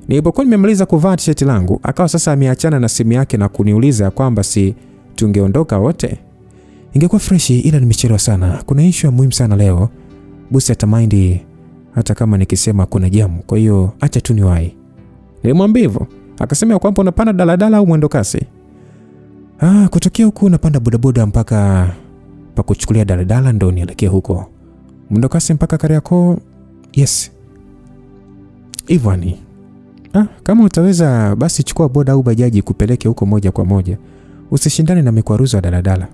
Nilipokuwa nimemaliza kuvaa t-shirt langu, akawa sasa ameachana na simu yake na kuniuliza kwamba si tungeondoka wote. Ingekuwa fresh ila nimechelewa sana. Kuna issue muhimu sana leo. Bosi atamind hata kama nikisema kuna jamu. Kwa hiyo acha tu niwahi. Nilimwambia hivyo. Akasema kwamba unapanda daladala au mwendo kasi. Kutokea huku unapanda bodaboda mpaka pa kuchukulia daladala ndo nielekee huko. Mwendo kasi mpaka Kariakoo. Yes. Ivani. Kama utaweza basi chukua boda au bajaji kupeleke huko moja kwa moja. Usishindane na mikwaruzo ya daladala.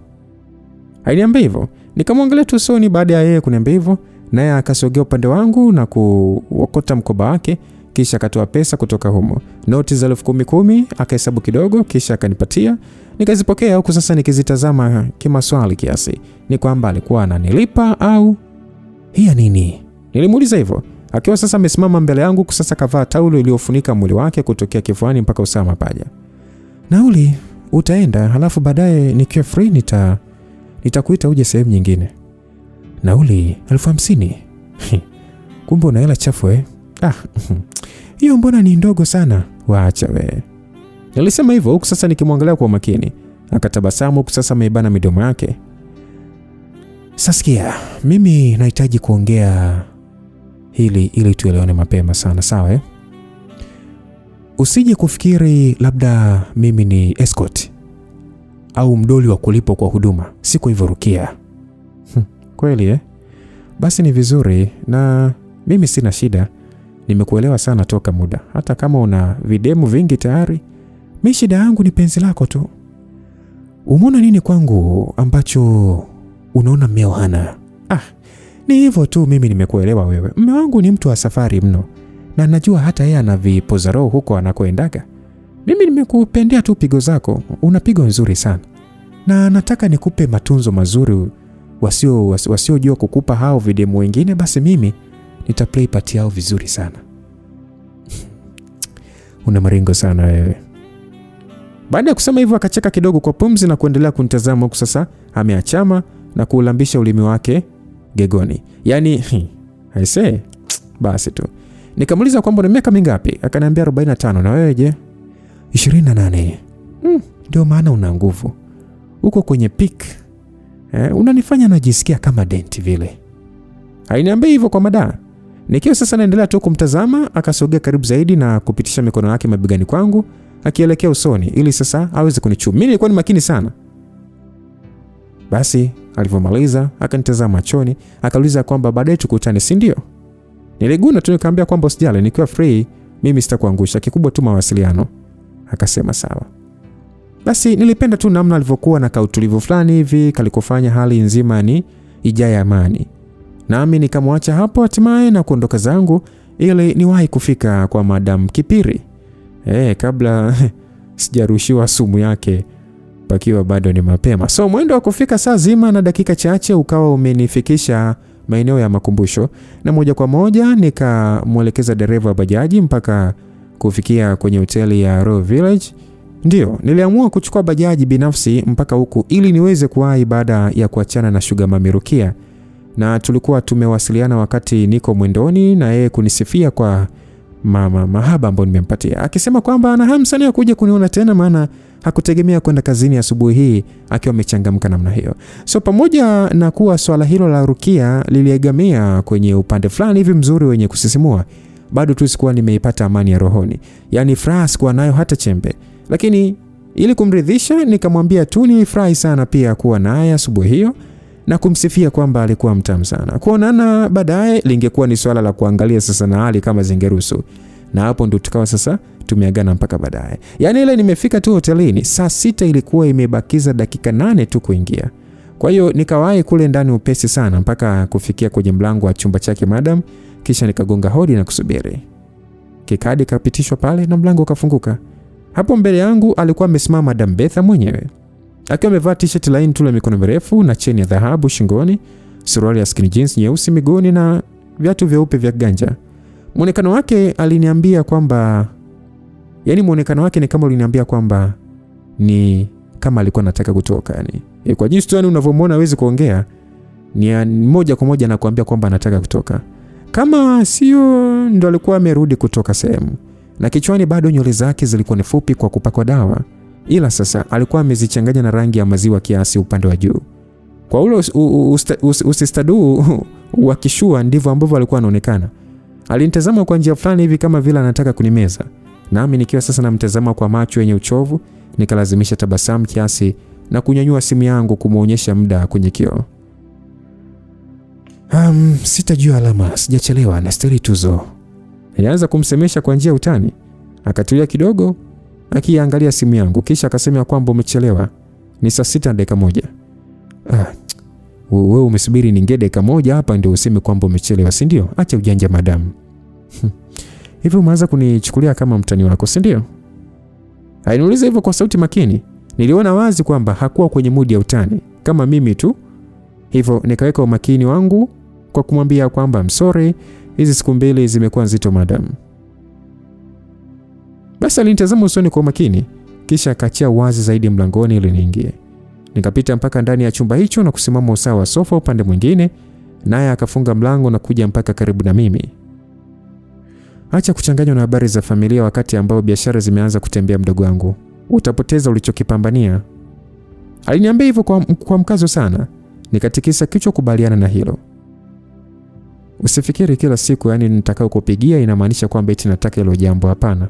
Aliniambia hivyo. Nikamwangalia tu usoni baada ya yeye kuniambia hivyo, naye akasogea upande wangu na kuokota mkoba wake, kisha akatoa pesa kutoka humo. Noti za 10,000 akahesabu kidogo kisha akanipatia. Nikazipokea huku sasa nikizitazama kimaswali kiasi. Ni kwamba alikuwa ananilipa au hii nini? Nilimuuliza hivyo. Akiwa sasa amesimama mbele yangu, sasa kavaa taulo iliyofunika mwili wake kutokea kifuani mpaka usawa mapaja. Nauli utaenda, halafu baadaye nikiwa free nitakuita uje sehemu nyingine. Nauli 50,000. Kumbe una hela chafu hiyo mbona ni ndogo sana? Waacha we. Nilisema hivyo huku sasa nikimwangalia kwa makini. Akatabasamu huku sasa ameibana midomo yake. Saskia, mimi nahitaji kuongea ili tuelewane mapema sana, sawa Usije kufikiri labda mimi ni escort au mdoli wa kulipo kwa huduma. Siko hivyo Rukia. Kweli Basi ni vizuri na mimi sina shida. Nimekuelewa sana toka muda. Hata kama una videmu vingi tayari, mimi shida yangu ni penzi lako tu. Umeona nini kwangu ambacho unaona mmeo hana? Ni hivyo tu, mimi nimekuelewa wewe. Mume wangu ni mtu wa safari mno. Na najua hata yeye ana vipoza roho huko anakoendaga. Mimi nimekupendea tu pigo zako. Una pigo nzuri sana. Na nataka nikupe matunzo mazuri wasiojua kukupa hao videmu wengine, basi mimi nitaplay part yao vizuri sana. Una maringo sana wewe. Baada ya kusema hivyo akacheka kidogo kwa pumzi na kuendelea kunitazama huku sasa ameachama na kuulambisha ulimi wake gegoni. Yaani basi tu. Nikamuuliza kwamba una miaka mingapi? Akaniambia 45. Na wewe je? 28. Ndio maana una nguvu. Uko kwenye peak. Unanifanya najisikia kama denti vile. Hainiambia hivyo kwa mada. Nikiwa sasa naendelea tu kumtazama, akasogea karibu zaidi na kupitisha mikono yake mabegani kwangu, akielekea usoni ili sasa aweze kunichuma. Mimi nilikuwa ni makini sana. Basi alivyomaliza akanitazama machoni, akauliza kwamba baadaye tukutane, si ndio? Niliguna tu nikamwambia kwamba usijali, nikiwa free mimi sitakuangusha, kikubwa tu mawasiliano. Akasema sawa. Basi nilipenda tu namna alivyokuwa na kautulivu fulani hivi kalikofanya hali nzima ni ijaye amani. Nami nikamwacha hapo hatimaye na kuondoka zangu ili niwahi kufika kwa Madam Kipiri. Kabla sijarushiwa sumu yake pakiwa bado ni mapema. So mwendo wa kufika saa zima na dakika chache ukawa umenifikisha maeneo ya makumbusho, na moja kwa moja nikamwelekeza dereva wa bajaji mpaka kufikia kwenye hoteli ya Royal Village. Ndio, niliamua kuchukua bajaji binafsi mpaka huku ili niweze kuwahi baada ya kuachana na Sugar Mami Rukia. Na tulikuwa tumewasiliana wakati niko mwendoni na yeye kunisifia kwa mahaba ambayo nimempatia. Akisema kwamba ana hamu sana ya kuja kuniona tena, maana hakutegemea kwenda kazini asubuhi hii akiwa amechangamka namna hiyo. So pamoja na kuwa swala hilo la Rukia liliegamia kwenye upande fulani hivi mzuri wenye kusisimua, bado tu sikuwa nimeipata amani ya rohoni. Yaani furaha sikuwa nayo hata chembe. Lakini Ili kumridhisha nikamwambia tu nilifurahi sana pia kuwa naye asubuhi hiyo na kumsifia kwamba alikuwa mtamu sana. Kuonana baadaye lingekuwa ni swala la kuangalia sasa na hali kama zingeruhusu. Na hapo ndo tukawa sasa tumeagana mpaka baadaye. Yaani ile nimefika tu hotelini saa 6 ilikuwa imebakiza dakika 8 tu kuingia. Kwa hiyo nikawahi kule ndani upesi sana mpaka kufikia kwenye mlango wa chumba chake madam, kisha nikagonga hodi na kusubiri. Kikadi kapitishwa pale na mlango ukafunguka. Hapo mbele yangu alikuwa amesimama Madam Betha mwenyewe. Akiwa amevaa t-shirt laini tu la mikono mirefu na cheni ya dhahabu shingoni, suruali ya skinny jeans nyeusi miguuni na viatu vyeupe vya ganja. Muonekano wake aliniambia kwamba muonekano wake ni kama uliniambia kwamba ni kama alikuwa anataka kutoka yani. Kwa jinsi tu unavyomuona hawezi kuongea, ni moja kwa moja anakuambia kwamba anataka kutoka. Kama sio ndo alikuwa amerudi kutoka sehemu. Na kichwani bado nywele zake zilikuwa ni fupi kwa kupakwa dawa. Ila sasa alikuwa amezichanganya na rangi ya maziwa kiasi upande wa juu. Kwa ule usistadu wa kishua ndivyo ambavyo alikuwa anaonekana. Alinitazama kwa njia fulani hivi kama vile anataka kunimeza. Nami nikiwa sasa namtazama kwa macho yenye uchovu, nikalazimisha tabasamu kiasi na kunyanyua simu yangu kumuonyesha muda kwenye kioo. Sitajua alama, sijachelewa na steli tuzo. Nilianza kumsemesha kwa njia utani. Akatulia kidogo, akiangalia simu yangu kisha akasema kwamba umechelewa. Ni saa 6 na dakika 1. Wewe umesubiri ninge dakika 1 hapa ndio useme kwamba umechelewa, si ndio? Acha ujanja madam. Hivyo umeanza kunichukulia kama mtani wako, si ndio? Aliniuliza hivyo kwa sauti makini. Niliona wazi kwamba hakuwa kwenye mood ya utani kama mimi tu. Hivyo nikaweka umakini wangu kwa kumwambia kwamba I'm sorry, hizi siku mbili zimekuwa nzito madam. Basi alinitazama usoni kwa umakini, kisha akachia wazi zaidi mlangoni ili niingie. Nikapita mpaka ndani ya chumba hicho na kusimama usawa wa sofa upande mwingine, naye akafunga mlango na kuja mpaka karibu na mimi. Acha kuchanganywa na habari za familia wakati ambao biashara zimeanza kutembea mdogo wangu. Utapoteza ulichokipambania. Aliniambia hivyo kwa mkazo sana. Nikatikisa kichwa kubaliana na hilo. Usifikiri kila siku nitakao kupigia inamaanisha kwamba eti nataka hilo jambo, hapana.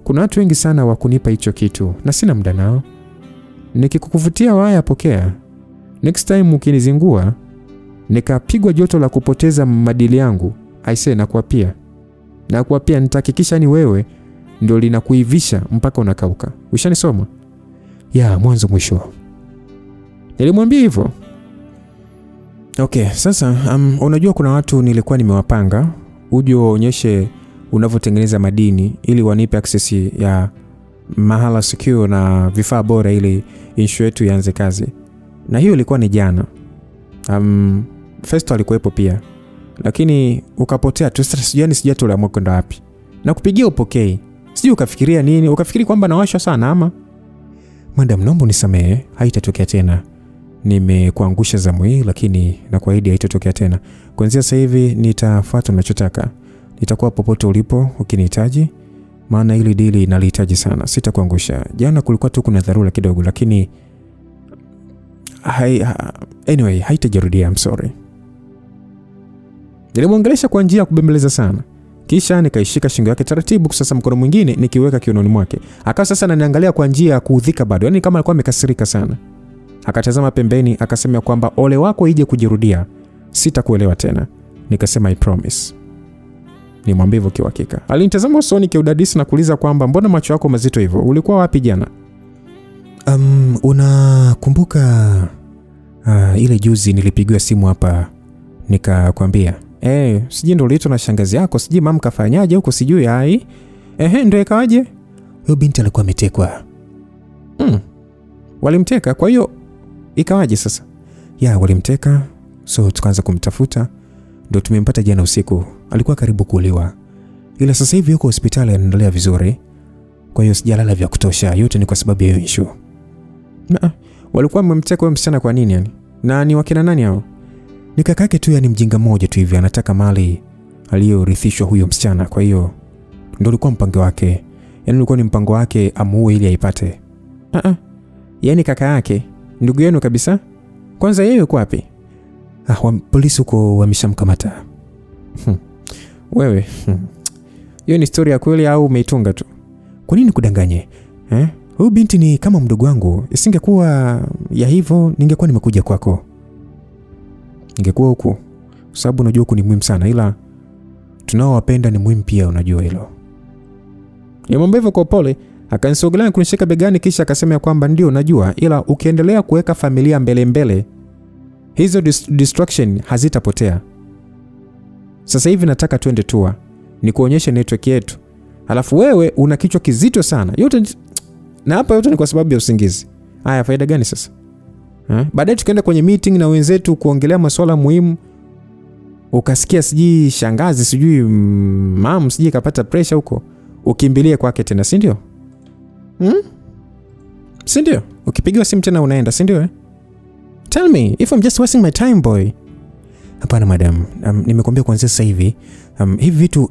Kuna watu wengi sana wa kunipa hicho kitu na sina muda nao. Nikikukuvutia waya pokea. Next time ukinizingua nikapigwa joto la kupoteza madili yangu, aisee na kuapia nitahakikisha ni wewe ndio linakuivisha mpaka unakauka. Ushanisoma? Ya mwanzo mwisho. Nilimwambia hivyo. Okay, sasa unajua kuna watu nilikuwa nimewapanga uje waonyeshe unavyotengeneza madini ili wanipe access ya mahala secure na vifaa bora ili issue yetu ianze kazi. Na hiyo ilikuwa ni jana. Festo alikuwepo pia. Lakini ukapotea tu, sijatoa mwako ndo wapi. Na kupigia upokei. Sijui ukafikiria nini? Ukafikiri kwamba nawashwa sana ama? Madam, naomba nisamehe, haitatokea tena. Nimekuangusha zamu hii lakini nakuahidi haitatokea tena. Kuanzia sasa hivi nitafuata unachotaka. Nitakuwa popote ulipo ukinihitaji, maana hili dili nalihitaji sana. Sitakuangusha. Jana kulikuwa tu kuna dharura kidogo lakini anyway haitajirudia, I'm sorry. Nilimwongelesha kwa njia ya kubembeleza sana. Kisha nikaishika shingo yake taratibu, sasa mkono mwingine nikiweka kiunoni mwake. Akawa sasa ananiangalia kwa njia ya kuudhika bado, kama alikuwa amekasirika sana. Akatazama pembeni akasema kwamba ole wako ije kujirudia, sitakuelewa tena. Nikasema I promise. Nimwambia hivyo kwa hakika. Alinitazama usoni kwa udadisi na kuuliza kwamba mbona macho yako mazito hivyo? Ulikuwa wapi jana? Unakumbuka ile juzi nilipigiwa simu hapa nikakwambia sijui ndo ulitwa na shangazi yako, sijui mama kafanyaje huko sijui ndio ikawaje? Huyo binti alikuwa ametekwa. Walimteka, kwa hiyo ikawaje sasa? Ya, walimteka. So tukaanza kumtafuta. Ndio tumempata jana usiku. Alikuwa karibu kuuliwa. Ila sasa hivi yuko hospitali anaendelea vizuri. Kwa hiyo sijalala vya kutosha. Yote ni kwa sababu ya hiyo issue. Walikuwa wamemteka huyo msichana kwa nini yani? Na ni wakina nani hao? Ni kakake tu, yani mjinga mmoja tu hivi anataka mali aliyorithishwa huyo msichana. Kwa hiyo ndio ulikuwa mpango wake. Yani ulikuwa ni mpango wake amuue ili aipate. Yani kaka yake, ndugu yenu kabisa? Kwanza yeye yuko wapi? Polisi huko wameshamkamata. Wewe. Hiyo ni story ya kweli au umeitunga tu? Kwa nini kudanganye? Huyu binti ni kama mdogo wangu. Isingekuwa ya hivyo ningekuwa nimekuja kwako. Ningekuwa huku. Kwa sababu unajua huku ni muhimu sana, ila tunaowapenda ni muhimu pia, unajua hilo. Nimwambia hivyo kwa pole, akanisogelea kunishika begani kisha akasema ya kwamba ndio najua, ila ukiendelea kuweka familia mbele, hizo distraction hazitapotea. Sasa hivi nataka twende tour, nikuonyeshe network yetu. Alafu wewe una kichwa kizito sana. Yote na hapa yote ni kwa sababu ya usingizi. Haya, faida gani sasa? Baadaye tukaenda kwenye meeting na wenzetu kuongelea masuala muhimu. Ukasikia sijui shangazi, sijui mama, sijui kapata pressure huko. Ukimbilie kwake tena, si ndio? Si ndio? Ukipigiwa simu tena unaenda, si ndio? Tell me if I'm just wasting my time, boy. Hapana madam, nimekuambia kuanzia sasa hivi hivi vitu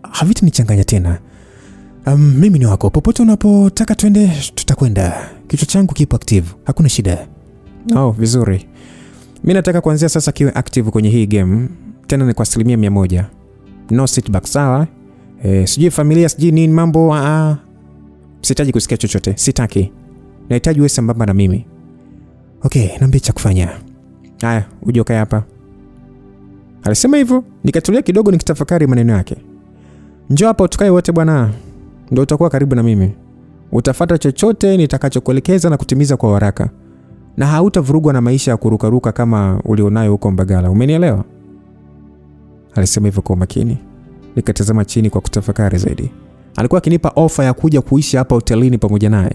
havitanichanganya tena. Mimi ni wako, popote unapotaka twende tutakwenda. Kichwa changu kipo active, hakuna shida. Oh, vizuri. Mimi nataka kuanzia sasa kiwe active kwenye hii game, tena ni kwa 100%. No sit back, sawa? Sijui familia, sijui nini mambo, sitaji kusikia chochote, sitaki. Nahitaji uwe sambamba na mimi. Okay, niambie cha kufanya. Haya, uje ukae hapa. Alisema hivyo, nikatulia kidogo nikitafakari maneno yake. Njoo hapa tukae wote bwana. Ndio utakuwa karibu na mimi. Utafuata chochote nitakachokuelekeza na kutimiza kwa haraka. Na hautavurugwa na maisha ya kurukaruka kama ulionayo huko Mbagala. Umenielewa? Alisema hivyo kwa makini. Nikatazama chini kwa kutafakari zaidi. Alikuwa akinipa ofa ya kuja kuishi hapa hotelini pamoja naye,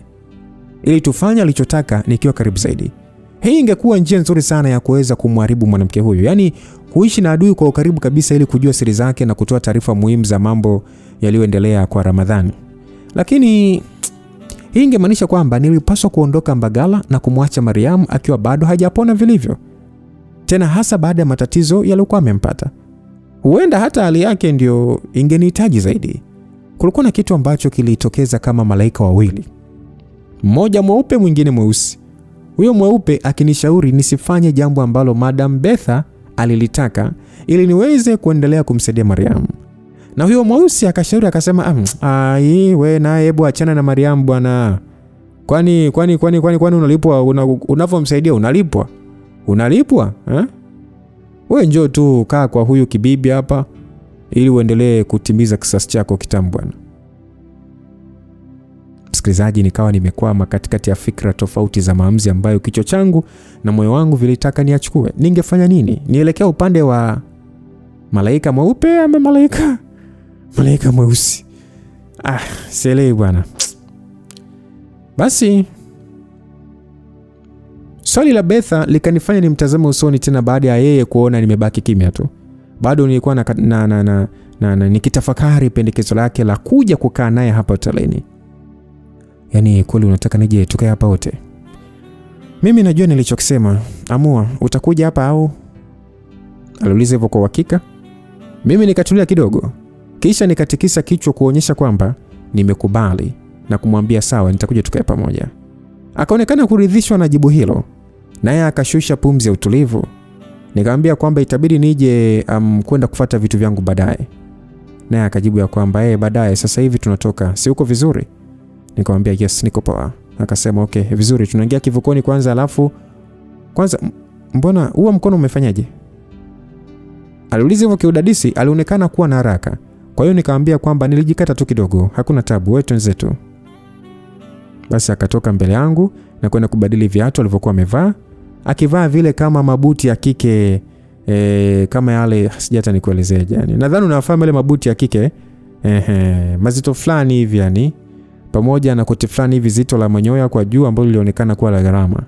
ili tufanye alichotaka nikiwa karibu zaidi. Hii ingekuwa njia nzuri sana ya kuweza kumharibu mwanamke huyu. Yaani kuishi na adui kwa ukaribu kabisa ili kujua siri zake na kutoa taarifa muhimu za mambo yaliyoendelea kwa Ramadhani. Lakini hii ingemaanisha kwamba nilipaswa kuondoka Mbagala na kumwacha Mariam akiwa bado hajapona vilivyo. Tena hasa baada ya matatizo yaliyokuwa yamempata. Huenda hata hali yake ndio ingenihitaji zaidi. Kulikuwa na kitu ambacho kilitokeza kama malaika wawili. Mmoja mweupe, mwingine mweusi. Huyo mweupe akinishauri nisifanye jambo ambalo Madam Betha alilitaka ili niweze kuendelea kumsaidia Mariam. Na huyo mweusi akashauri akasema, wewe naye hebu achana na Mariam bwana. Kwani unalipwa unavomsaidia unalipwa? Unalipwa? Wewe njoo tu kaa kwa huyu kibibi hapa ili uendelee kutimiza kisasi chako kitamu bwana. Msikilizaji, nikawa nimekwama katikati ya fikra tofauti za maamuzi ambayo kichwa changu na moyo wangu vilitaka niachukue. Ningefanya nini? Nielekea upande wa malaika mweupe ama malaika mweusi? Sielewi bwana. Basi swali la Betha likanifanya nimtazame usoni tena baada ya yeye kuona nimebaki kimya tu. Bado nilikuwa na nikitafakari pendekezo lake la kuja kukaa naye hapa hotelini. Yaani kweli unataka nije tukae hapa wote? Mimi najua nilichokisema. Amua, utakuja hapa au? Aliuliza hivyo kwa uhakika. Mimi nikatulia kidogo. Kisha nikatikisa kichwa kuonyesha kwamba nimekubali na kumwambia sawa, nitakuja tukae pamoja. Akaonekana kuridhishwa na jibu hilo. Naye akashusha pumzi ya utulivu. Nikamwambia kwamba itabidi nije kwenda kufuata vitu vyangu baadaye. Naye akajibu ya kwamba baadaye, sasa hivi tunatoka. Si uko vizuri? Nikamwambia yes, niko poa. Akasema okay, vizuri, tunaingia kivukoni kwanza alafu mbona huo mkono umefanyaje? Aliuliza hivyo kiudadisi, alionekana kuwa na haraka. Kwa hiyo nikamwambia kwamba nilijikata tu kidogo, hakuna tabu, wewe wenzetu. Basi akatoka mbele yangu na kwenda kubadili viatu alivyokuwa amevaa, akivaa vile kama mabuti ya kike kama yale, sijata nikuelezea yani. Nadhani unafahamu ile mabuti ya kike mazito fulani hivi yani, pamoja na koti fulani hivi zito la manyoya kwa juu ambalo lilionekana kuwa la gharama.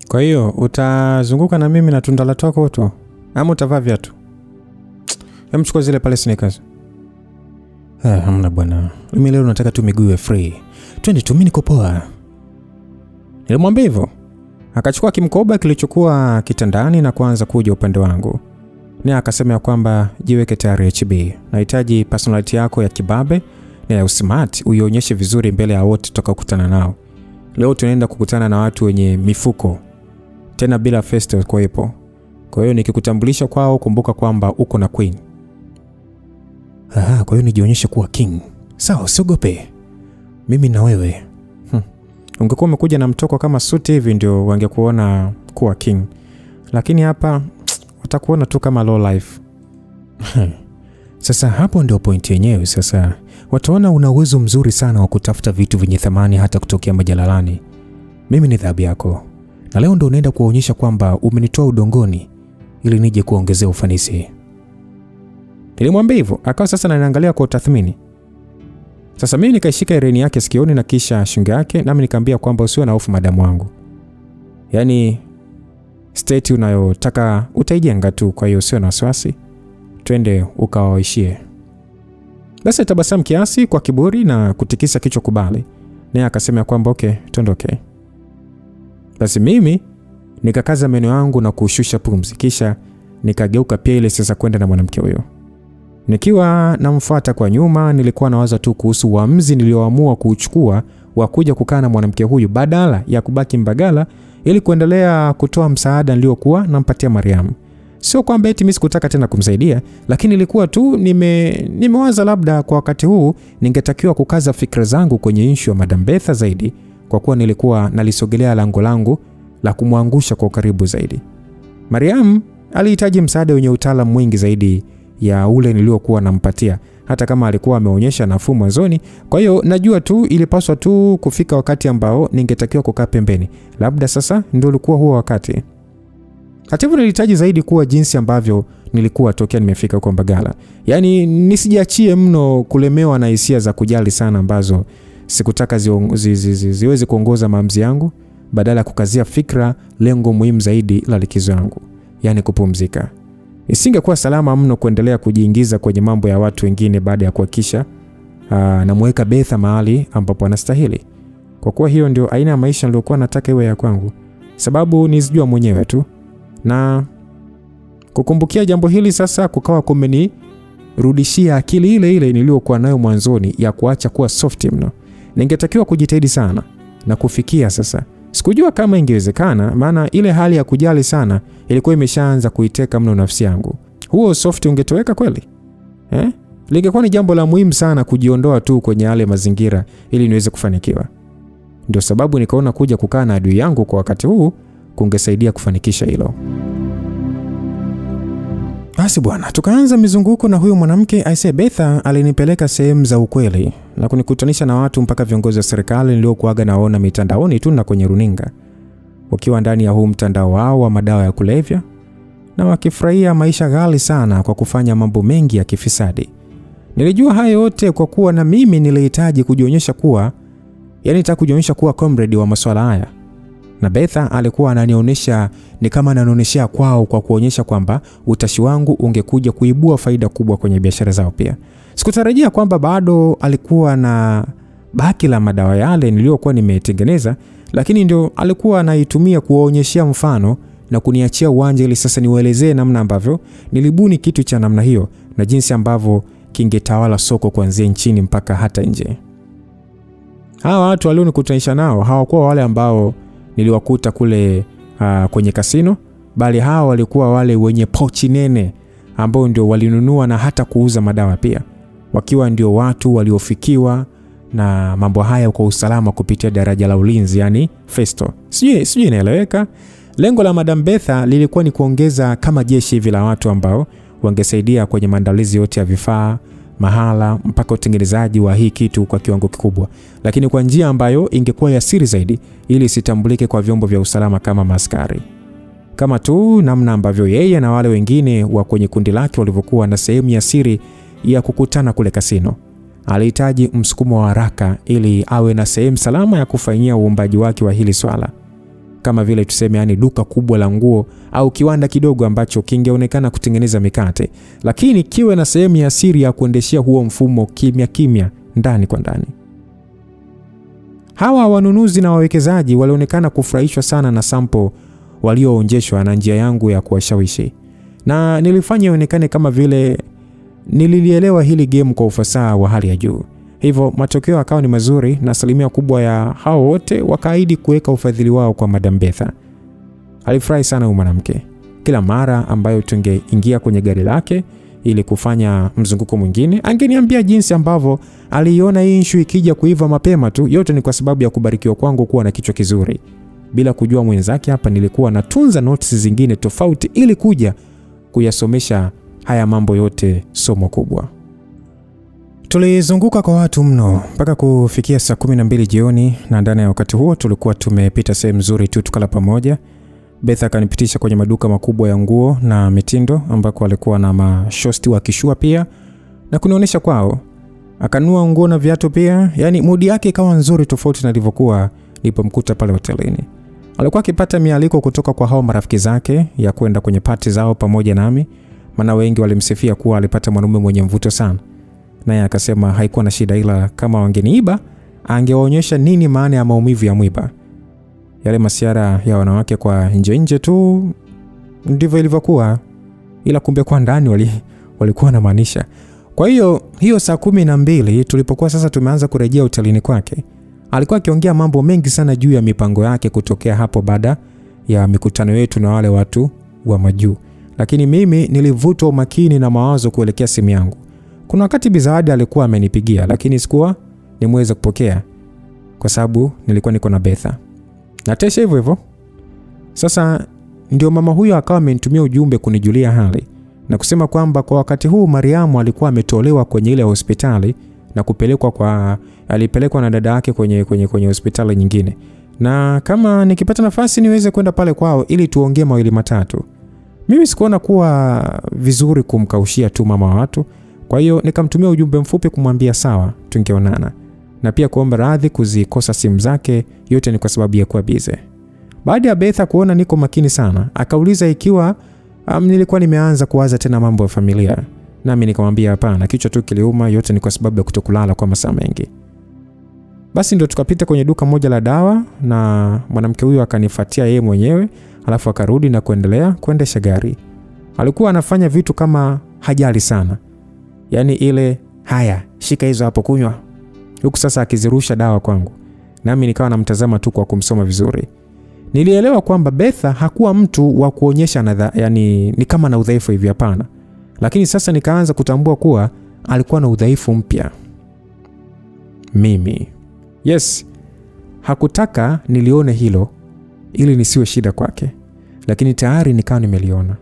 Kwa hiyo utazunguka na mimi na tunda la toko tu ama utavaa viatu? Chukua zile pale sneakers. Hamna bwana. Mimi leo nataka tu miguu iwe free. Twende tu, mimi niko poa. Nilimwambia hivyo. Akachukua kimkoba kilichokuwa kitandani na kuanza kuja upande wangu. Naye akasema kwamba jiweke tayari HB. Nahitaji personality yako ya kibabe na ya smart uionyeshe vizuri mbele ya wote tutakokutana nao. Leo tunaenda kukutana na watu wenye mifuko. Tena bila festa kuwepo. Kwa hiyo nikikutambulisha kwao kumbuka kwamba uko na queen. Kwa hiyo nijionyeshe kuwa king. Sawa, usiogope. Mimi na wewe. Ungekuwa umekuja na mtoko kama suti hivi ndio wangekuona kuwa king. Lakini hapa watakuona tu kama low life. Sasa hapo ndio point yenyewe. Sasa wataona una uwezo mzuri sana wa kutafuta vitu vyenye thamani hata kutokea majalalani. Mimi ni dhahabu yako. Na leo ndio unaenda kuonyesha kwamba umenitoa udongoni ili nije kuongezea ufanisi. Nilimwambia hivyo, akawa sasa ananiangalia kwa tathmini. Sasa mimi nikaishika hereni yake sikioni na kisha shingo yake, nami nikamwambia kwamba usiwe na hofu madamu wangu. Yaani state unayotaka utaijenga tu, kwa hiyo usiwe na wasiwasi. Twende ukawaishie. Basi tabasamu kiasi kwa kiburi na kutikisa kichwa kubali. Naye akasema kwamba okay, tuondoke. Basi mimi nikakaza meno yangu na kushusha pumzi, kisha nikageuka pia ile sasa kwenda na mwanamke huyo. Nikiwa namfuata kwa nyuma, nilikuwa nawaza tu kuhusu uamuzi nilioamua kuuchukua wa kuja kukaa na mwanamke huyu badala ya kubaki Mbagala ili kuendelea kutoa msaada niliokuwa nampatia Mariam. Sio kwamba eti mimi sikutaka tena kumsaidia, lakini ilikuwa tu nimewaza labda kwa wakati huu ningetakiwa kukaza fikra zangu kwenye issue ya Madam Betha zaidi, kwa kuwa nilikuwa nalisogelea lango la kumwangusha kwa karibu zaidi. Mariam alihitaji msaada wenye utaalamu mwingi zaidi ya ule niliokuwa nampatia, hata kama alikuwa ameonyesha nafuu mwanzoni. Kwa hiyo najua tu ilipaswa tu kufika wakati ambao ningetakiwa kukaa pembeni. Labda sasa ndio ulikuwa huo wakati. Hata hivyo nilihitaji zaidi kuwa jinsi ambavyo nilikuwa tokea nimefika kwa Mbagala. Yaani nisijiachie mno kulemewa na hisia za kujali sana ambazo sikutaka ziweze kuongoza maamuzi yangu, badala ya kukazia fikra lengo muhimu zaidi la likizo yangu, yaani kupumzika. Isingekuwa salama mno kuendelea kujiingiza kwenye mambo ya watu wengine baada ya kuhakikisha namweka Betha mahali ambapo anastahili. Kwa kuwa hiyo ndio aina ya maisha niliyokuwa nataka iwe ya kwangu. Sababu nizijua mwenyewe tu. Na kukumbukia jambo hili sasa kukawa kumenirudishia akili ile niliyokuwa nayo mwanzoni ya kuacha kuwa soft mno. Ningetakiwa kujitahidi sana na kufikia sasa. Sikujua kama ingewezekana, maana ile hali ya kujali sana ilikuwa imeshaanza kuiteka mno nafsi yangu. Huo soft ungetoweka kweli? Lingekuwa ni jambo la muhimu sana kujiondoa tu kwenye yale mazingira ili niweze kufanikiwa. Ndio sababu nikaona kuja kukaa na adui yangu kwa wakati huu kungesaidia kufanikisha hilo. Basi bwana, tukaanza mizunguko na huyo mwanamke. Aisee, Betha alinipeleka sehemu za ukweli na kunikutanisha na watu mpaka viongozi wa serikali niliokuaga naona mitandaoni tu na kwenye runinga, wakiwa ndani ya huu mtandao wao wa madawa ya kulevya na wakifurahia maisha ghali sana kwa kufanya mambo mengi ya kifisadi. Nilijua hayo yote kwa kuwa na mimi nilihitaji kujionyesha kuwa, kujionyesha kuwa comrade wa masuala haya. Na Betha alikuwa ananionyesha ni kama ananionyeshia kwao kwa kuonyesha kwamba utashi wangu ungekuja kuibua faida kubwa kwenye biashara zao pia. Sikutarajia kwamba bado alikuwa na baki la madawa yale niliyokuwa nimetengeneza, lakini ndio alikuwa anaitumia kuwaonyeshia mfano na kuniachia uwanja ili sasa niwaelezee namna ambavyo nilibuni kitu cha namna hiyo na jinsi ambavyo kingetawala soko kuanzia nchini mpaka hata nje. Hawa watu walionikutanisha nao hawakuwa wale ambao niliwakuta kule kwenye kasino, bali hawa walikuwa wale wenye pochi nene ambao ndio walinunua na hata kuuza madawa pia, wakiwa ndio watu waliofikiwa na mambo haya kwa usalama kupitia daraja la ulinzi, yani Festo. Sijui inaeleweka. Lengo la Madam Betha lilikuwa ni kuongeza kama jeshi hivi la watu ambao wangesaidia kwenye maandalizi yote ya vifaa, mahala mpaka utengenezaji wa hii kitu kwa kiwango kikubwa, lakini kwa njia ambayo ingekuwa ya siri zaidi ili isitambulike kwa vyombo vya usalama kama maskari. Kama tu namna ambavyo yeye na wale wengine wa kwenye kundi lake walivyokuwa na sehemu ya siri ya kukutana kule kasino. Alihitaji msukumo wa haraka ili awe na sehemu salama ya kufanyia uumbaji wake wa hili swala. Kama vile tuseme duka kubwa la nguo au kiwanda kidogo ambacho kingeonekana kutengeneza mikate, lakini kiwe na sehemu ya siri ya kuendeshia huo mfumo kimya ndani kwa ndani. Hawa wanunuzi na wawekezaji walionekana kufurahishwa sana na sample walioonjeshwa na njia yangu ya kuwashawishi. Na nilifanya ionekane kama vile nililielewa hili game kwa ufasaha wa hali ya juu. Hivyo matokeo yakawa ni mazuri na asilimia kubwa ya hao wote wakaahidi kuweka ufadhili wao kwa Madam Betha. Alifurahi sana huyu mwanamke. Kila mara ambayo tungeingia kwenye gari lake, ili kufanya mzunguko mwingine. Angeniambia jinsi ambavyo aliona hii issue ikija kuiva mapema tu. Yote ni kwa sababu ya kubarikiwa kwangu kuwa na kichwa kizuri. Bila kujua mwenzake hapa nilikuwa natunza notes zingine tofauti ili kuja kuyasomesha haya mambo yote somo kubwa. Tulizunguka kwa watu mno mpaka kufikia saa 12 jioni, na ndani ya wakati huo tulikuwa tumepita sehemu nzuri tu tukala pamoja. Beth akanipitisha kwenye maduka makubwa ya nguo na mitindo ambako alikuwa na mashosti wa kishua pia na kunionyesha kwao. Akanunua nguo na viatu pia. Yaani mood yake ikawa nzuri tofauti na ilivyokuwa nilipomkuta pale hotelini. Alikuwa akipata mialiko kutoka kwa hao marafiki zake ya kwenda kwenye party zao pamoja nami, maana wengi walimsifia kuwa alipata mwanaume mwenye mvuto sana. Naye akasema haikuwa na shida, ila kama wangeniiba angewaonyesha nini maana ya maumivu ya mwiba. Yale masiara ya wanawake kwa nje tu ndivyo ilivyokuwa, ila kumbe kwa ndani walikuwa na maanisha. Kwa hiyo saa 12 tulipokuwa sasa tumeanza kurejea hotelini kwake, alikuwa akiongea mambo mengi sana juu ya mipango yake kutokea hapo baada ya mikutano yetu na wale watu wa majuu. Lakini mimi nilivutwa umakini na mawazo kuelekea simu yangu. Kuna wakati Bizawadi alikuwa amenipigia, lakini sikuwa nimeweza kupokea kwa sababu nilikuwa niko na Betha. Na Tesha hivyo. Sasa ndio mama huyo akawa amenitumia ujumbe kunijulia hali na kusema kwamba kwa wakati huu Mariamu alikuwa ametolewa kwenye ile hospitali na alipelekwa na dada yake kwenye hospitali nyingine. Na kama nikipata nafasi niweze kwenda pale kwao ili tuongee mawili matatu. Mimi sikuona kuwa vizuri kumkaushia tu mama wa watu. Kwa hiyo nikamtumia ujumbe mfupi kumwambia sawa tungeonana, na pia kuomba radhi kuzikosa simu zake. Yote ni kwa sababu ya kuwa busy. Baada ya Betha kuona niko makini sana, akauliza ikiwa nilikuwa nimeanza kuwaza tena mambo ya familia. Nami nikamwambia hapana, kichwa tu kiliuma. Yote ni kwa sababu ya kutokulala kwa masaa mengi. Basi ndio tukapita kwenye duka moja la dawa na mwanamke huyo akanifuatia yeye mwenyewe, alafu akarudi na kuendesha gari. Alikuwa anafanya vitu kama hajali sana. Yaani ile haya, shika hizo hapo kunywa. Huku sasa akizirusha dawa kwangu. Nami nikawa namtazama tu kwa kumsoma vizuri. Nilielewa kwamba Betha hakuwa mtu wa kuonyesha yani ni kama na udhaifu hivi, hapana. Lakini sasa nikaanza kutambua kuwa alikuwa na udhaifu mpya. Mimi. Yes. Hakutaka nilione hilo ili nisiwe shida kwake. Lakini tayari nikawa nimeliona.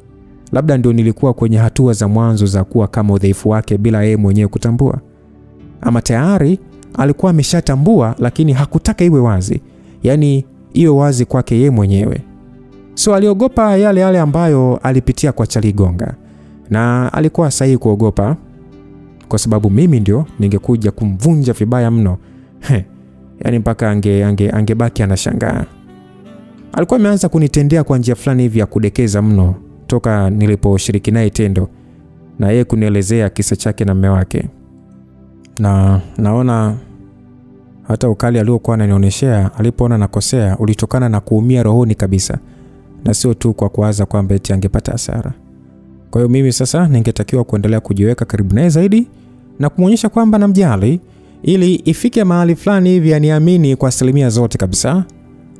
Labda ndio nilikuwa kwenye hatua za mwanzo za kuwa kama udhaifu wake bila yeye mwenyewe kutambua. Ama tayari alikuwa ameshatambua lakini hakutaka iwe wazi. Yaani iwe wazi kwake yeye mwenyewe. So aliogopa yale ambayo alipitia kwa Chaligonga. Na alikuwa sahihi kuogopa kwa sababu mimi ndio ningekuja kumvunja vibaya mno. Yaani mpaka angebaki anashangaa. Alikuwa ameanza kunitendea kwa njia fulani hivi ya kudekeza mno toka niliposhiriki naye tendo na yeye kunielezea kisa chake na mume wake. Na naona hata ukali aliokuwa ananionyeshea alipoona nakosea ulitokana na kuumia rohoni kabisa, na sio tu kwa kuwaza kwamba eti angepata hasara. Kwa hiyo mimi sasa ningetakiwa kuendelea kujiweka karibu naye zaidi na kumuonyesha kwamba namjali ili ifike mahali fulani hivi aniamini kwa asilimia zote kabisa,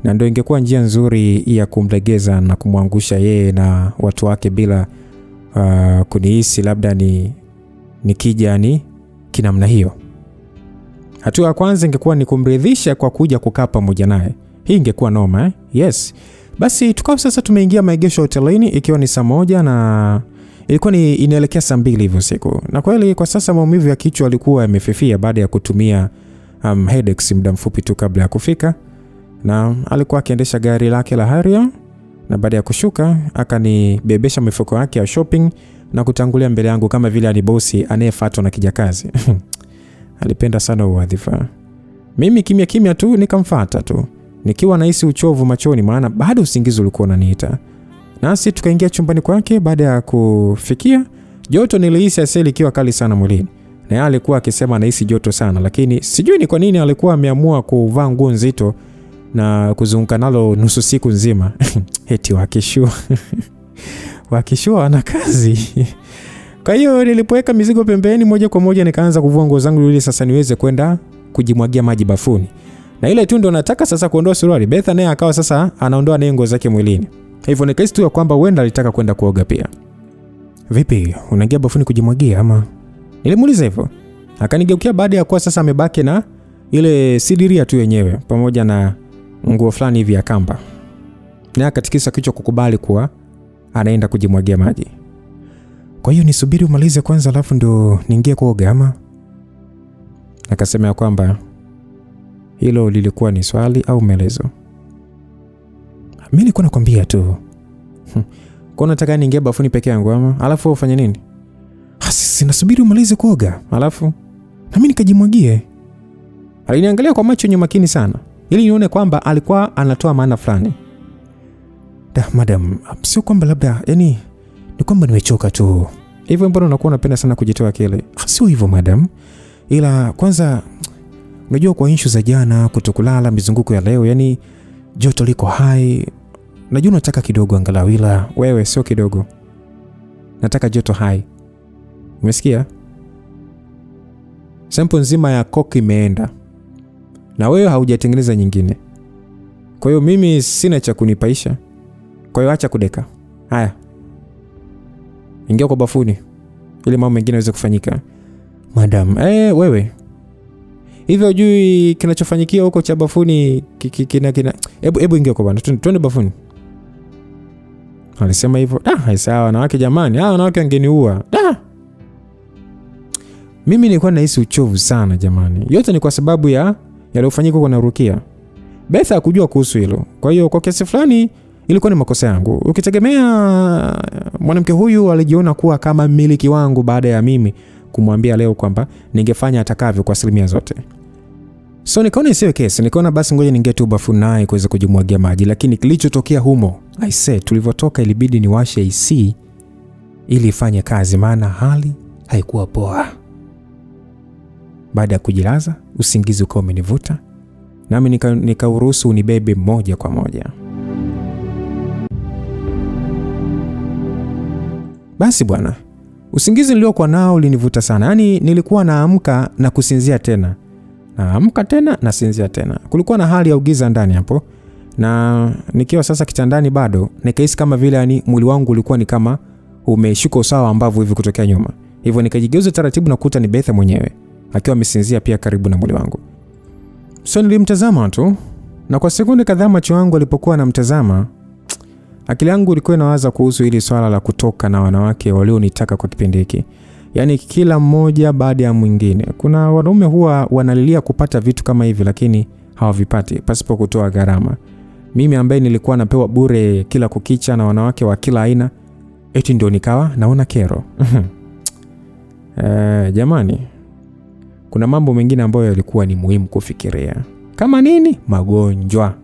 na ndio ingekuwa njia nzuri ya kumlegeza na kumwangusha yeye na watu wake bila kunihisi labda nikija kinamna hiyo. Hatua ya kwanza ingekuwa ni kumridhisha kwa kuja kukaa pamoja naye. Hii ingekuwa noma, Yes. Basi tukao sasa tumeingia maegesho hotelini ikiwa ni saa 1 na ilikuwa ni inaelekea saa 2 hivyo siku. Na kweli kwa sasa maumivu ya kichwa alikuwa yamefifia baada ya kutumia Hedex muda mfupi tu kabla ya kufika. Na alikuwa akiendesha gari lake la Harrier, na baada ya kushuka akanibebesha mifuko yake ya shopping na kutangulia mbele yangu kama vile ni bosi anayefuatwa na kijakazi. Alipenda sana uwadhifa. Mimi kimya tu nikamfuata tu, nikiwa nahisi uchovu machoni maana bado usingizi ulikuwa unaniita. Nasi tukaingia chumbani kwake. Baada ya kufikia, joto nilihisi asili ikiwa kali sana mwilini. Na yeye alikuwa akisema anahisi joto sana, lakini sijui ni kwa nini alikuwa ameamua kuvaa nguo nzito na kuzunguka nalo nusu siku nzima. Eti wakishua ana kazi. Kwa hiyo nilipoweka mizigo pembeni, moja kwa moja nikaanza kuvua nguo zangu ili sasa niweze kwenda kujimwagia maji bafuni. Na ile tu ndo nataka sasa kuondoa suruali. Betha naye akawa sasa anaondoa nguo zake mwilini. Hivyo nikahisi tu kwamba huenda alitaka kwenda kuoga pia. vipi, unaingia bafuni kujimwagia ama? Nilimuuliza hivyo. Akanigeukia baada ya kuwa sasa amebaki na ile sidiria tu yenyewe pamoja na nguo fulani hivi ya kamba. Na akatikisa kichwa kukubali kuwa anaenda kujimwagia maji. Kwa hiyo nisubiri umalize kwanza alafu ndo niingie kuoga ama? Akasema kwamba hilo lilikuwa ni swali au maelezo. Mimi nilikuwa nakwambia tu. Kwa nataka niingie bafuni peke yangu ama? Alafu ufanye nini? Sinasubiri umalize kuoga alafu na mimi nikajimwagie. Aliniangalia kwa macho yenye makini sana ili nione kwamba alikuwa anatoa maana fulani. Madam, sio kwamba labda yani ni kwamba nimechoka tu. Hivyo mbona unakuwa unapenda sana kujitoa kile? Sio hivyo madam. Ila kwanza unajua kwa issue za jana, kutokulala, mizunguko ya leo, yani joto liko high. Najua unataka kidogo angalau, ila wewe sio kidogo. Nataka joto high. Umesikia? Sample nzima ya koki imeenda. Na wewe haujatengeneza nyingine. Kwa hiyo mimi sina cha kunipaisha. Kwa hiyo acha kudeka. Haya. Ingia kwa bafuni ili mambo mengine yaweze kufanyika. Madam, wewe. Hivyo hujui kinachofanyikia huko cha bafuni kina. Hebu ingia kwa bwana. Twende bafuni. Alisema hivyo. Sawa wanawake jamani. Wanawake angeniua. Mimi nilikuwa nahisi uchovu sana jamani. Yote ni kwa sababu ya yaliyofanyika kwa Rukia. Beth hakujua kuhusu hilo. Kwa hiyo kwa kiasi fulani ilikuwa ni makosa yangu. Ukitegemea mwanamke huyu alijiona kuwa kama mmiliki wangu baada ya mimi kumwambia leo kwamba ningefanya atakavyo kwa asilimia zote. So nikaona isiwe kesi. Nikaona basi ngoja niingie tu bafuni naye kuweza kujimwagia maji, lakini kilichotokea humo, I said tulivyotoka ilibidi niwashe AC ili ifanye kazi maana hali haikuwa poa. Baada ya kujilaza, usingizi ukawa umenivuta, nami nikauruhusu unibebe moja kwa moja. Basi bwana, usingizi niliokuwa nao ulinivuta sana. Yaani nilikuwa naamka na kusinzia tena. Naamka tena na sinzia tena. Kulikuwa na hali ya ugiza ndani hapo. Na nikiwa sasa kitandani bado, nikahisi kama vile yani mwili wangu ulikuwa ni kama umeshuka usawa ambavyo hivi kutokea nyuma. Hivyo nikajigeuza taratibu na kukuta ni Betha mwenyewe akiwa amesinzia pia karibu na mwili wangu. So nilimtazama tu, na kwa sekunde kadhaa macho yangu alipokuwa anamtazama, akili yangu ilikuwa inawaza kuhusu hili swala la kutoka na wanawake walionitaka kwa kipindi hiki. Yaani kila mmoja baada ya mwingine. Kuna wanaume huwa wanalilia kupata vitu kama hivi lakini hawavipati pasipo kutoa gharama. Mimi ambaye nilikuwa napewa bure kila kukicha na wanawake wa kila aina, eti ndio nikawa naona kero. Jamani, kuna mambo mengine ambayo yalikuwa ni muhimu kufikiria. Kama nini? Magonjwa.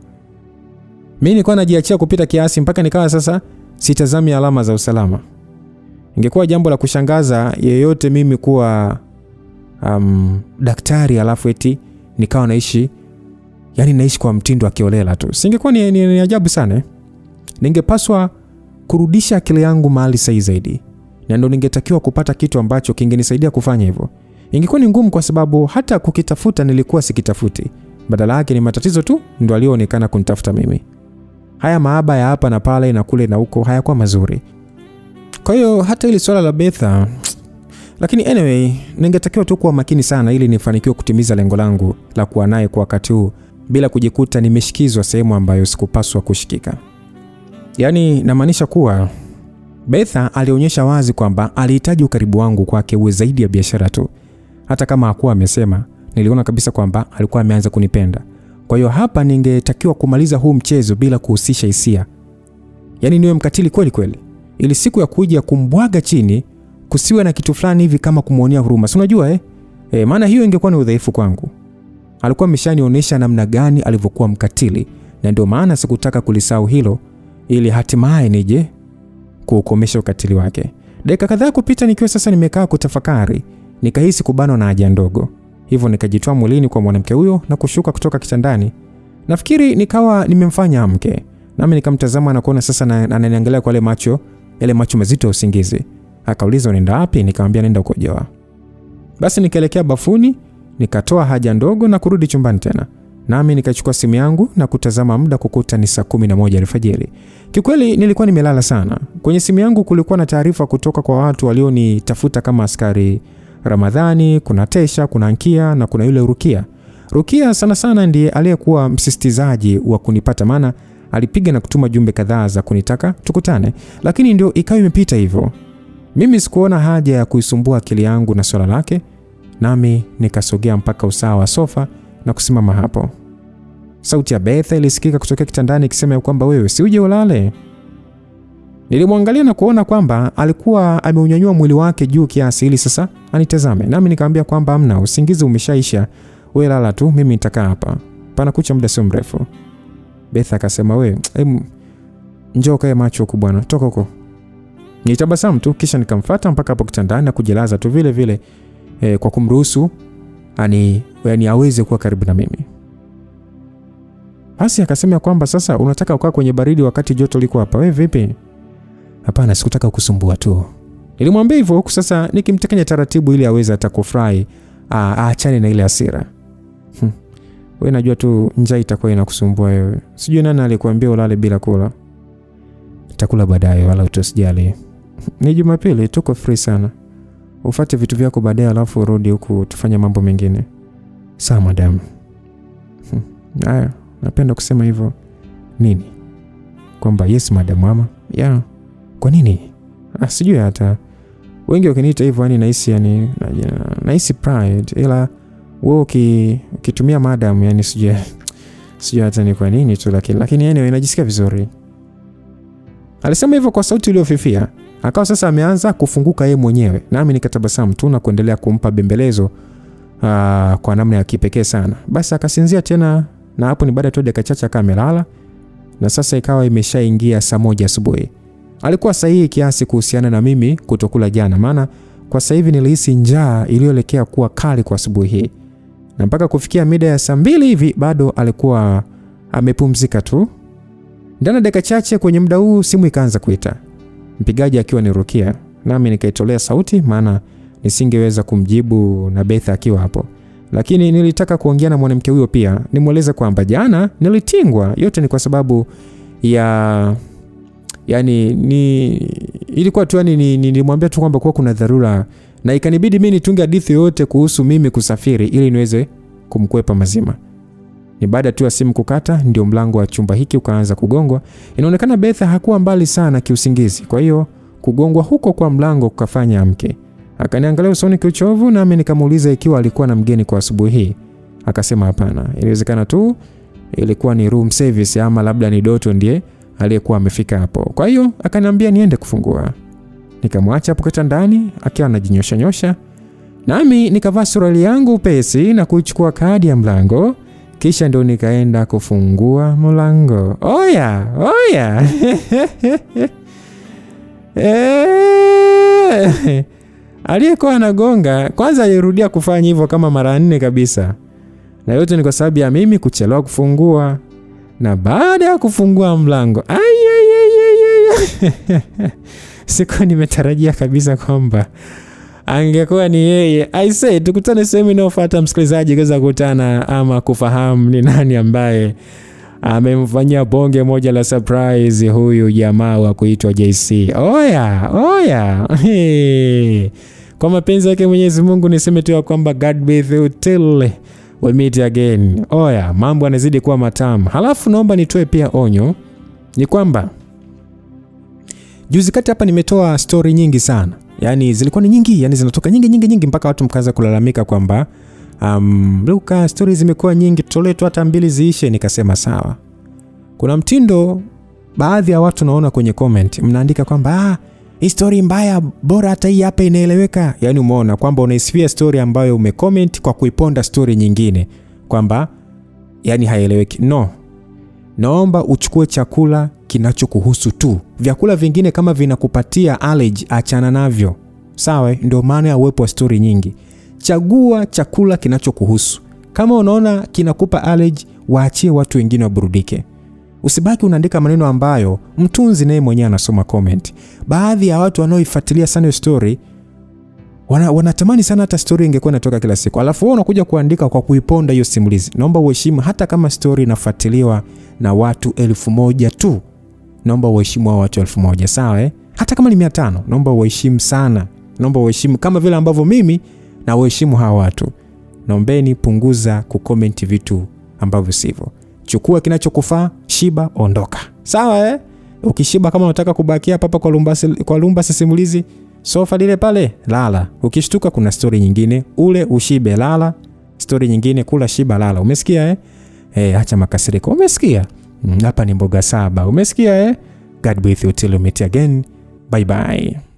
Mimi nilikuwa najiachia kupita kiasi mpaka nikawa sasa sitazami alama za usalama. Ingekuwa jambo la kushangaza yeyote mimi kuwa daktari alafu eti nikawa naishi kwa mtindo wa kiolela tu. Singekuwa ni ajabu sana. Ningepaswa kurudisha akili yangu mahali sahihi zaidi. Na ndio ningetakiwa kupata kitu ambacho kingenisaidia kufanya hivyo. Ingekuwa ni ngumu kwa sababu hata kukitafuta nilikuwa sikitafuti. Badala yake ni matatizo tu ndio alioonekana kunitafuta mimi. Haya maaba ya hapa na pale na kule na huko hayakuwa mazuri. Kwa hiyo hata ile swala la Betha, lakini anyway, ningetakiwa tu kuwa makini sana ili nifanikiwe kutimiza lengo langu la kuwa naye kwa wakati huu bila kujikuta nimeshikizwa sehemu ambayo sikupaswa kushikika. Yaani namaanisha kuwa Betha alionyesha wazi kwamba alihitaji ukaribu wangu kwake uwe zaidi ya biashara tu. Hata kama hakuwa amesema, niliona kabisa kwamba alikuwa ameanza kunipenda. Kwa hiyo hapa ningetakiwa kumaliza huu mchezo bila kuhusisha hisia. Yaani niwe mkatili kweli kweli. Ili siku ya kuja kumbwaga chini kusiwe na kitu fulani hivi kama kumuonea huruma. Si unajua maana hiyo ingekuwa ni udhaifu kwangu. Alikuwa ameshanionyesha namna gani alivyokuwa mkatili, na ndio maana sikutaka kulisahau hilo ili hatimaye nije kuukomesha ukatili wake. Dakika kadhaa kupita nikiwa sasa nimekaa kutafakari, nikahisi kubanwa na haja ndogo. Hivyo nikajitoa mwilini kwa mwanamke huyo na kushuka kutoka kitandani. Nafikiri nikawa nimemfanya amke. Nami nikamtazama na kuona sasa ananiangalia kwa yale macho mazito ya usingizi. Akauliza unaenda wapi? Nikamwambia naenda kukojoa. Basi nikaelekea bafuni, nikatoa haja ndogo na kurudi chumbani tena. Nami nikachukua simu yangu na kutazama muda kukuta ni saa 11 alfajiri. Kikweli nilikuwa nimelala sana. Kwenye simu yangu kulikuwa na taarifa kutoka kwa watu walionitafuta kama askari Ramadhani, kuna Tesha, kuna Ankia na kuna yule Rukia. Rukia sana sana ndiye aliyekuwa msisitizaji wa kunipata, maana alipiga na kutuma jumbe kadhaa za kunitaka tukutane, lakini ndio ikawa imepita hivyo. Mimi sikuona haja ya kuisumbua akili yangu na swala lake, nami nikasogea mpaka usawa wa sofa na kusimama hapo. Sauti ya Beth ilisikika kutoka kitandani ikisema kwamba wewe si uje ulale. Nilimwangalia na kuona kwamba alikuwa ameunyanyua mwili wake juu kiasi ili sasa anitazame. Nami nikamwambia kwamba hamna, usingizi umeshaisha, wewe lala tu, mimi nitakaa hapa. Pana kucha muda sio mrefu. Beth akasema wewe, njoo kae macho huko bwana, toka huko. Nitabasamu tu kisha nikamfuata mpaka hapo kitandani na kujilaza tu vile vile kwa kumruhusu yani aweze kuwa karibu na mimi. Basi akasema kwamba sasa unataka ukaa kwenye baridi wakati joto liko hapa, wewe vipi? Hapana, sikutaka kukusumbua tu. Nilimwambia hivyo huku sasa nikimtekenya taratibu ili aweze atakufurahi, aachane na ile hasira. Wewe najua tu njaa itakuwa inakusumbua wewe. Sijui nani alikwambia ulale bila kula. Nitakula baadaye wala usijali. Ni Jumapili, tuko free sana. Ufuate vitu vyako baadaye alafu urudi huku tufanye mambo mengine. Sawa madam. Haya, napenda kusema hivyo. Nini? Kwamba yes madam mama. Yeah. Kwa nini? Sijui hata. Wengi wakiniita hivyo yani nahisi pride, ila wewe ukitumia madam yani sijui hata ni kwa nini tu, lakini anyway najisikia vizuri. Alisema hivyo kwa sauti iliyofifia. Akawa sasa ameanza kufunguka yeye mwenyewe. Nami nikatabasamu tu na kuendelea kumpa bembelezo kwa namna ya kipekee sana. Basi akasinzia tena, na hapo ni baada tu dakika chache akamelala. Na sasa ikawa imeshaingia saa 1 asubuhi. Alikuwa sahihi kiasi kuhusiana na mimi kutokula jana, maana kwa sasa hivi nilihisi njaa iliyoelekea kuwa kali kwa asubuhi hii. Na mpaka kufikia mida ya saa 2 hivi bado alikuwa amepumzika tu. Ndani dakika chache kwenye muda huu simu ikaanza kuita. Mpigaji akiwa ni Rukia. Nami nikaitolea sauti maana nisingeweza kumjibu na Beth akiwa hapo. Lakini nilitaka kuongea na mwanamke huyo pia, nimueleze kwamba jana nilitingwa. Yote ni kwa sababu ya ilikuwa tu nilimwambia tu kwamba kuna dharura na ikanibidi mimi nitunge hadithi yote kuhusu mimi kusafiri ili niweze kumkwepa mazima. Ni baada tu ya simu kukata ndio mlango wa chumba hiki ukaanza kugongwa. Inaonekana Beth hakuwa mbali sana kiusingizi. Kwa hiyo kugongwa huko kwa mlango kukafanya amke. Akaniangalia usoni kiuchovu, nami nikamuuliza ikiwa alikuwa na mgeni kwa asubuhi hii. Akasema hapana, inawezekana tu ilikuwa ni room service ama labda ni Doto ndiye aliyekuwa amefika hapo. Kwa hiyo akaniambia niende kufungua. Nikamwacha hapo kitandani akiwa anajinyosha. Nami nikavaa suruali yangu pesi na kuchukua kadi ya mlango. Kisha ndio nikaenda kufungua mlango. Oya. Aliyekuwa anagonga kwanza alirudia kufanya hivyo kama mara 4 kabisa. Na yote ni kwa sababu ya mimi kuchelewa kufungua. Na baada ya kufungua mlango, sikuwa nimetarajia kabisa kwamba angekuwa ni yeye. I say tukutane sehemu inayofuata msikilizaji, kuweza kukutana ama kufahamu ni nani ambaye amemfanyia bonge moja la surprise huyu jamaa wa kuitwa JC. Oya. Kwa mapenzi yake Mwenyezi Mungu niseme tu kwamba God be with you till we meet again. Oya, mambo yanazidi kuwa matamu. Halafu naomba nitoe pia onyo, ni kwamba juzi kati hapa nimetoa story nyingi sana. Yani zilikuwa ni nyingi, yani zinatoka nyingi mpaka watu mkaanza kulalamika kwamba Luka stories zimekuwa nyingi, tutolee tu hata 2 ziishe. Nikasema sawa. Kuna mtindo baadhi ya watu naona kwenye comment mnaandika kwamba hii story mbaya, bora hata hii hapa inaeleweka. Yani umeona kwamba unaisifia story ambayo umecomment kwa kuiponda story nyingine kwamba yani haieleweki. No. Naomba uchukue chakula kinachokuhusu tu. Vyakula vingine kama vinakupatia allergy achana navyo. Sawa, ndio maana ya uwepo wa story nyingi. Chagua chakula kinachokuhusu. Kama unaona kinakupa allergy, waachie watu wengine waburudike. Usibaki unaandika maneno ambayo mtunzi naye mwenyewe anasoma comment. Baadhi ya watu wanaoifuatilia sana story wanatamani sana hata story ingekuwa inatoka kila siku. Alafu wewe unakuja kuandika kwa kuiponda hiyo simulizi. Naomba uheshimu, hata kama story inafuatiliwa na watu 1000 tu, naomba uheshimu hao watu 1000, sawa Hata kama ni 500, naomba uheshimu sana. Naomba uheshimu kama vile ambavyo mimi na uheshimu hawa watu. Naombeni punguza kucomment vitu ambavyo sivyo. Chukua kinachokufaa, shiba, ondoka. Sawa Ukishiba kama unataka kubakia hapa kwa Lumbasi simulizi, sofa lile pale, lala. Ukishtuka kuna story nyingine, ule ushibe, lala. Story nyingine, kula, shiba, lala. Umesikia acha makasiriko. Umesikia? Hapa ni Mboga Saba. Umesikia God be with you till we meet again. Bye bye.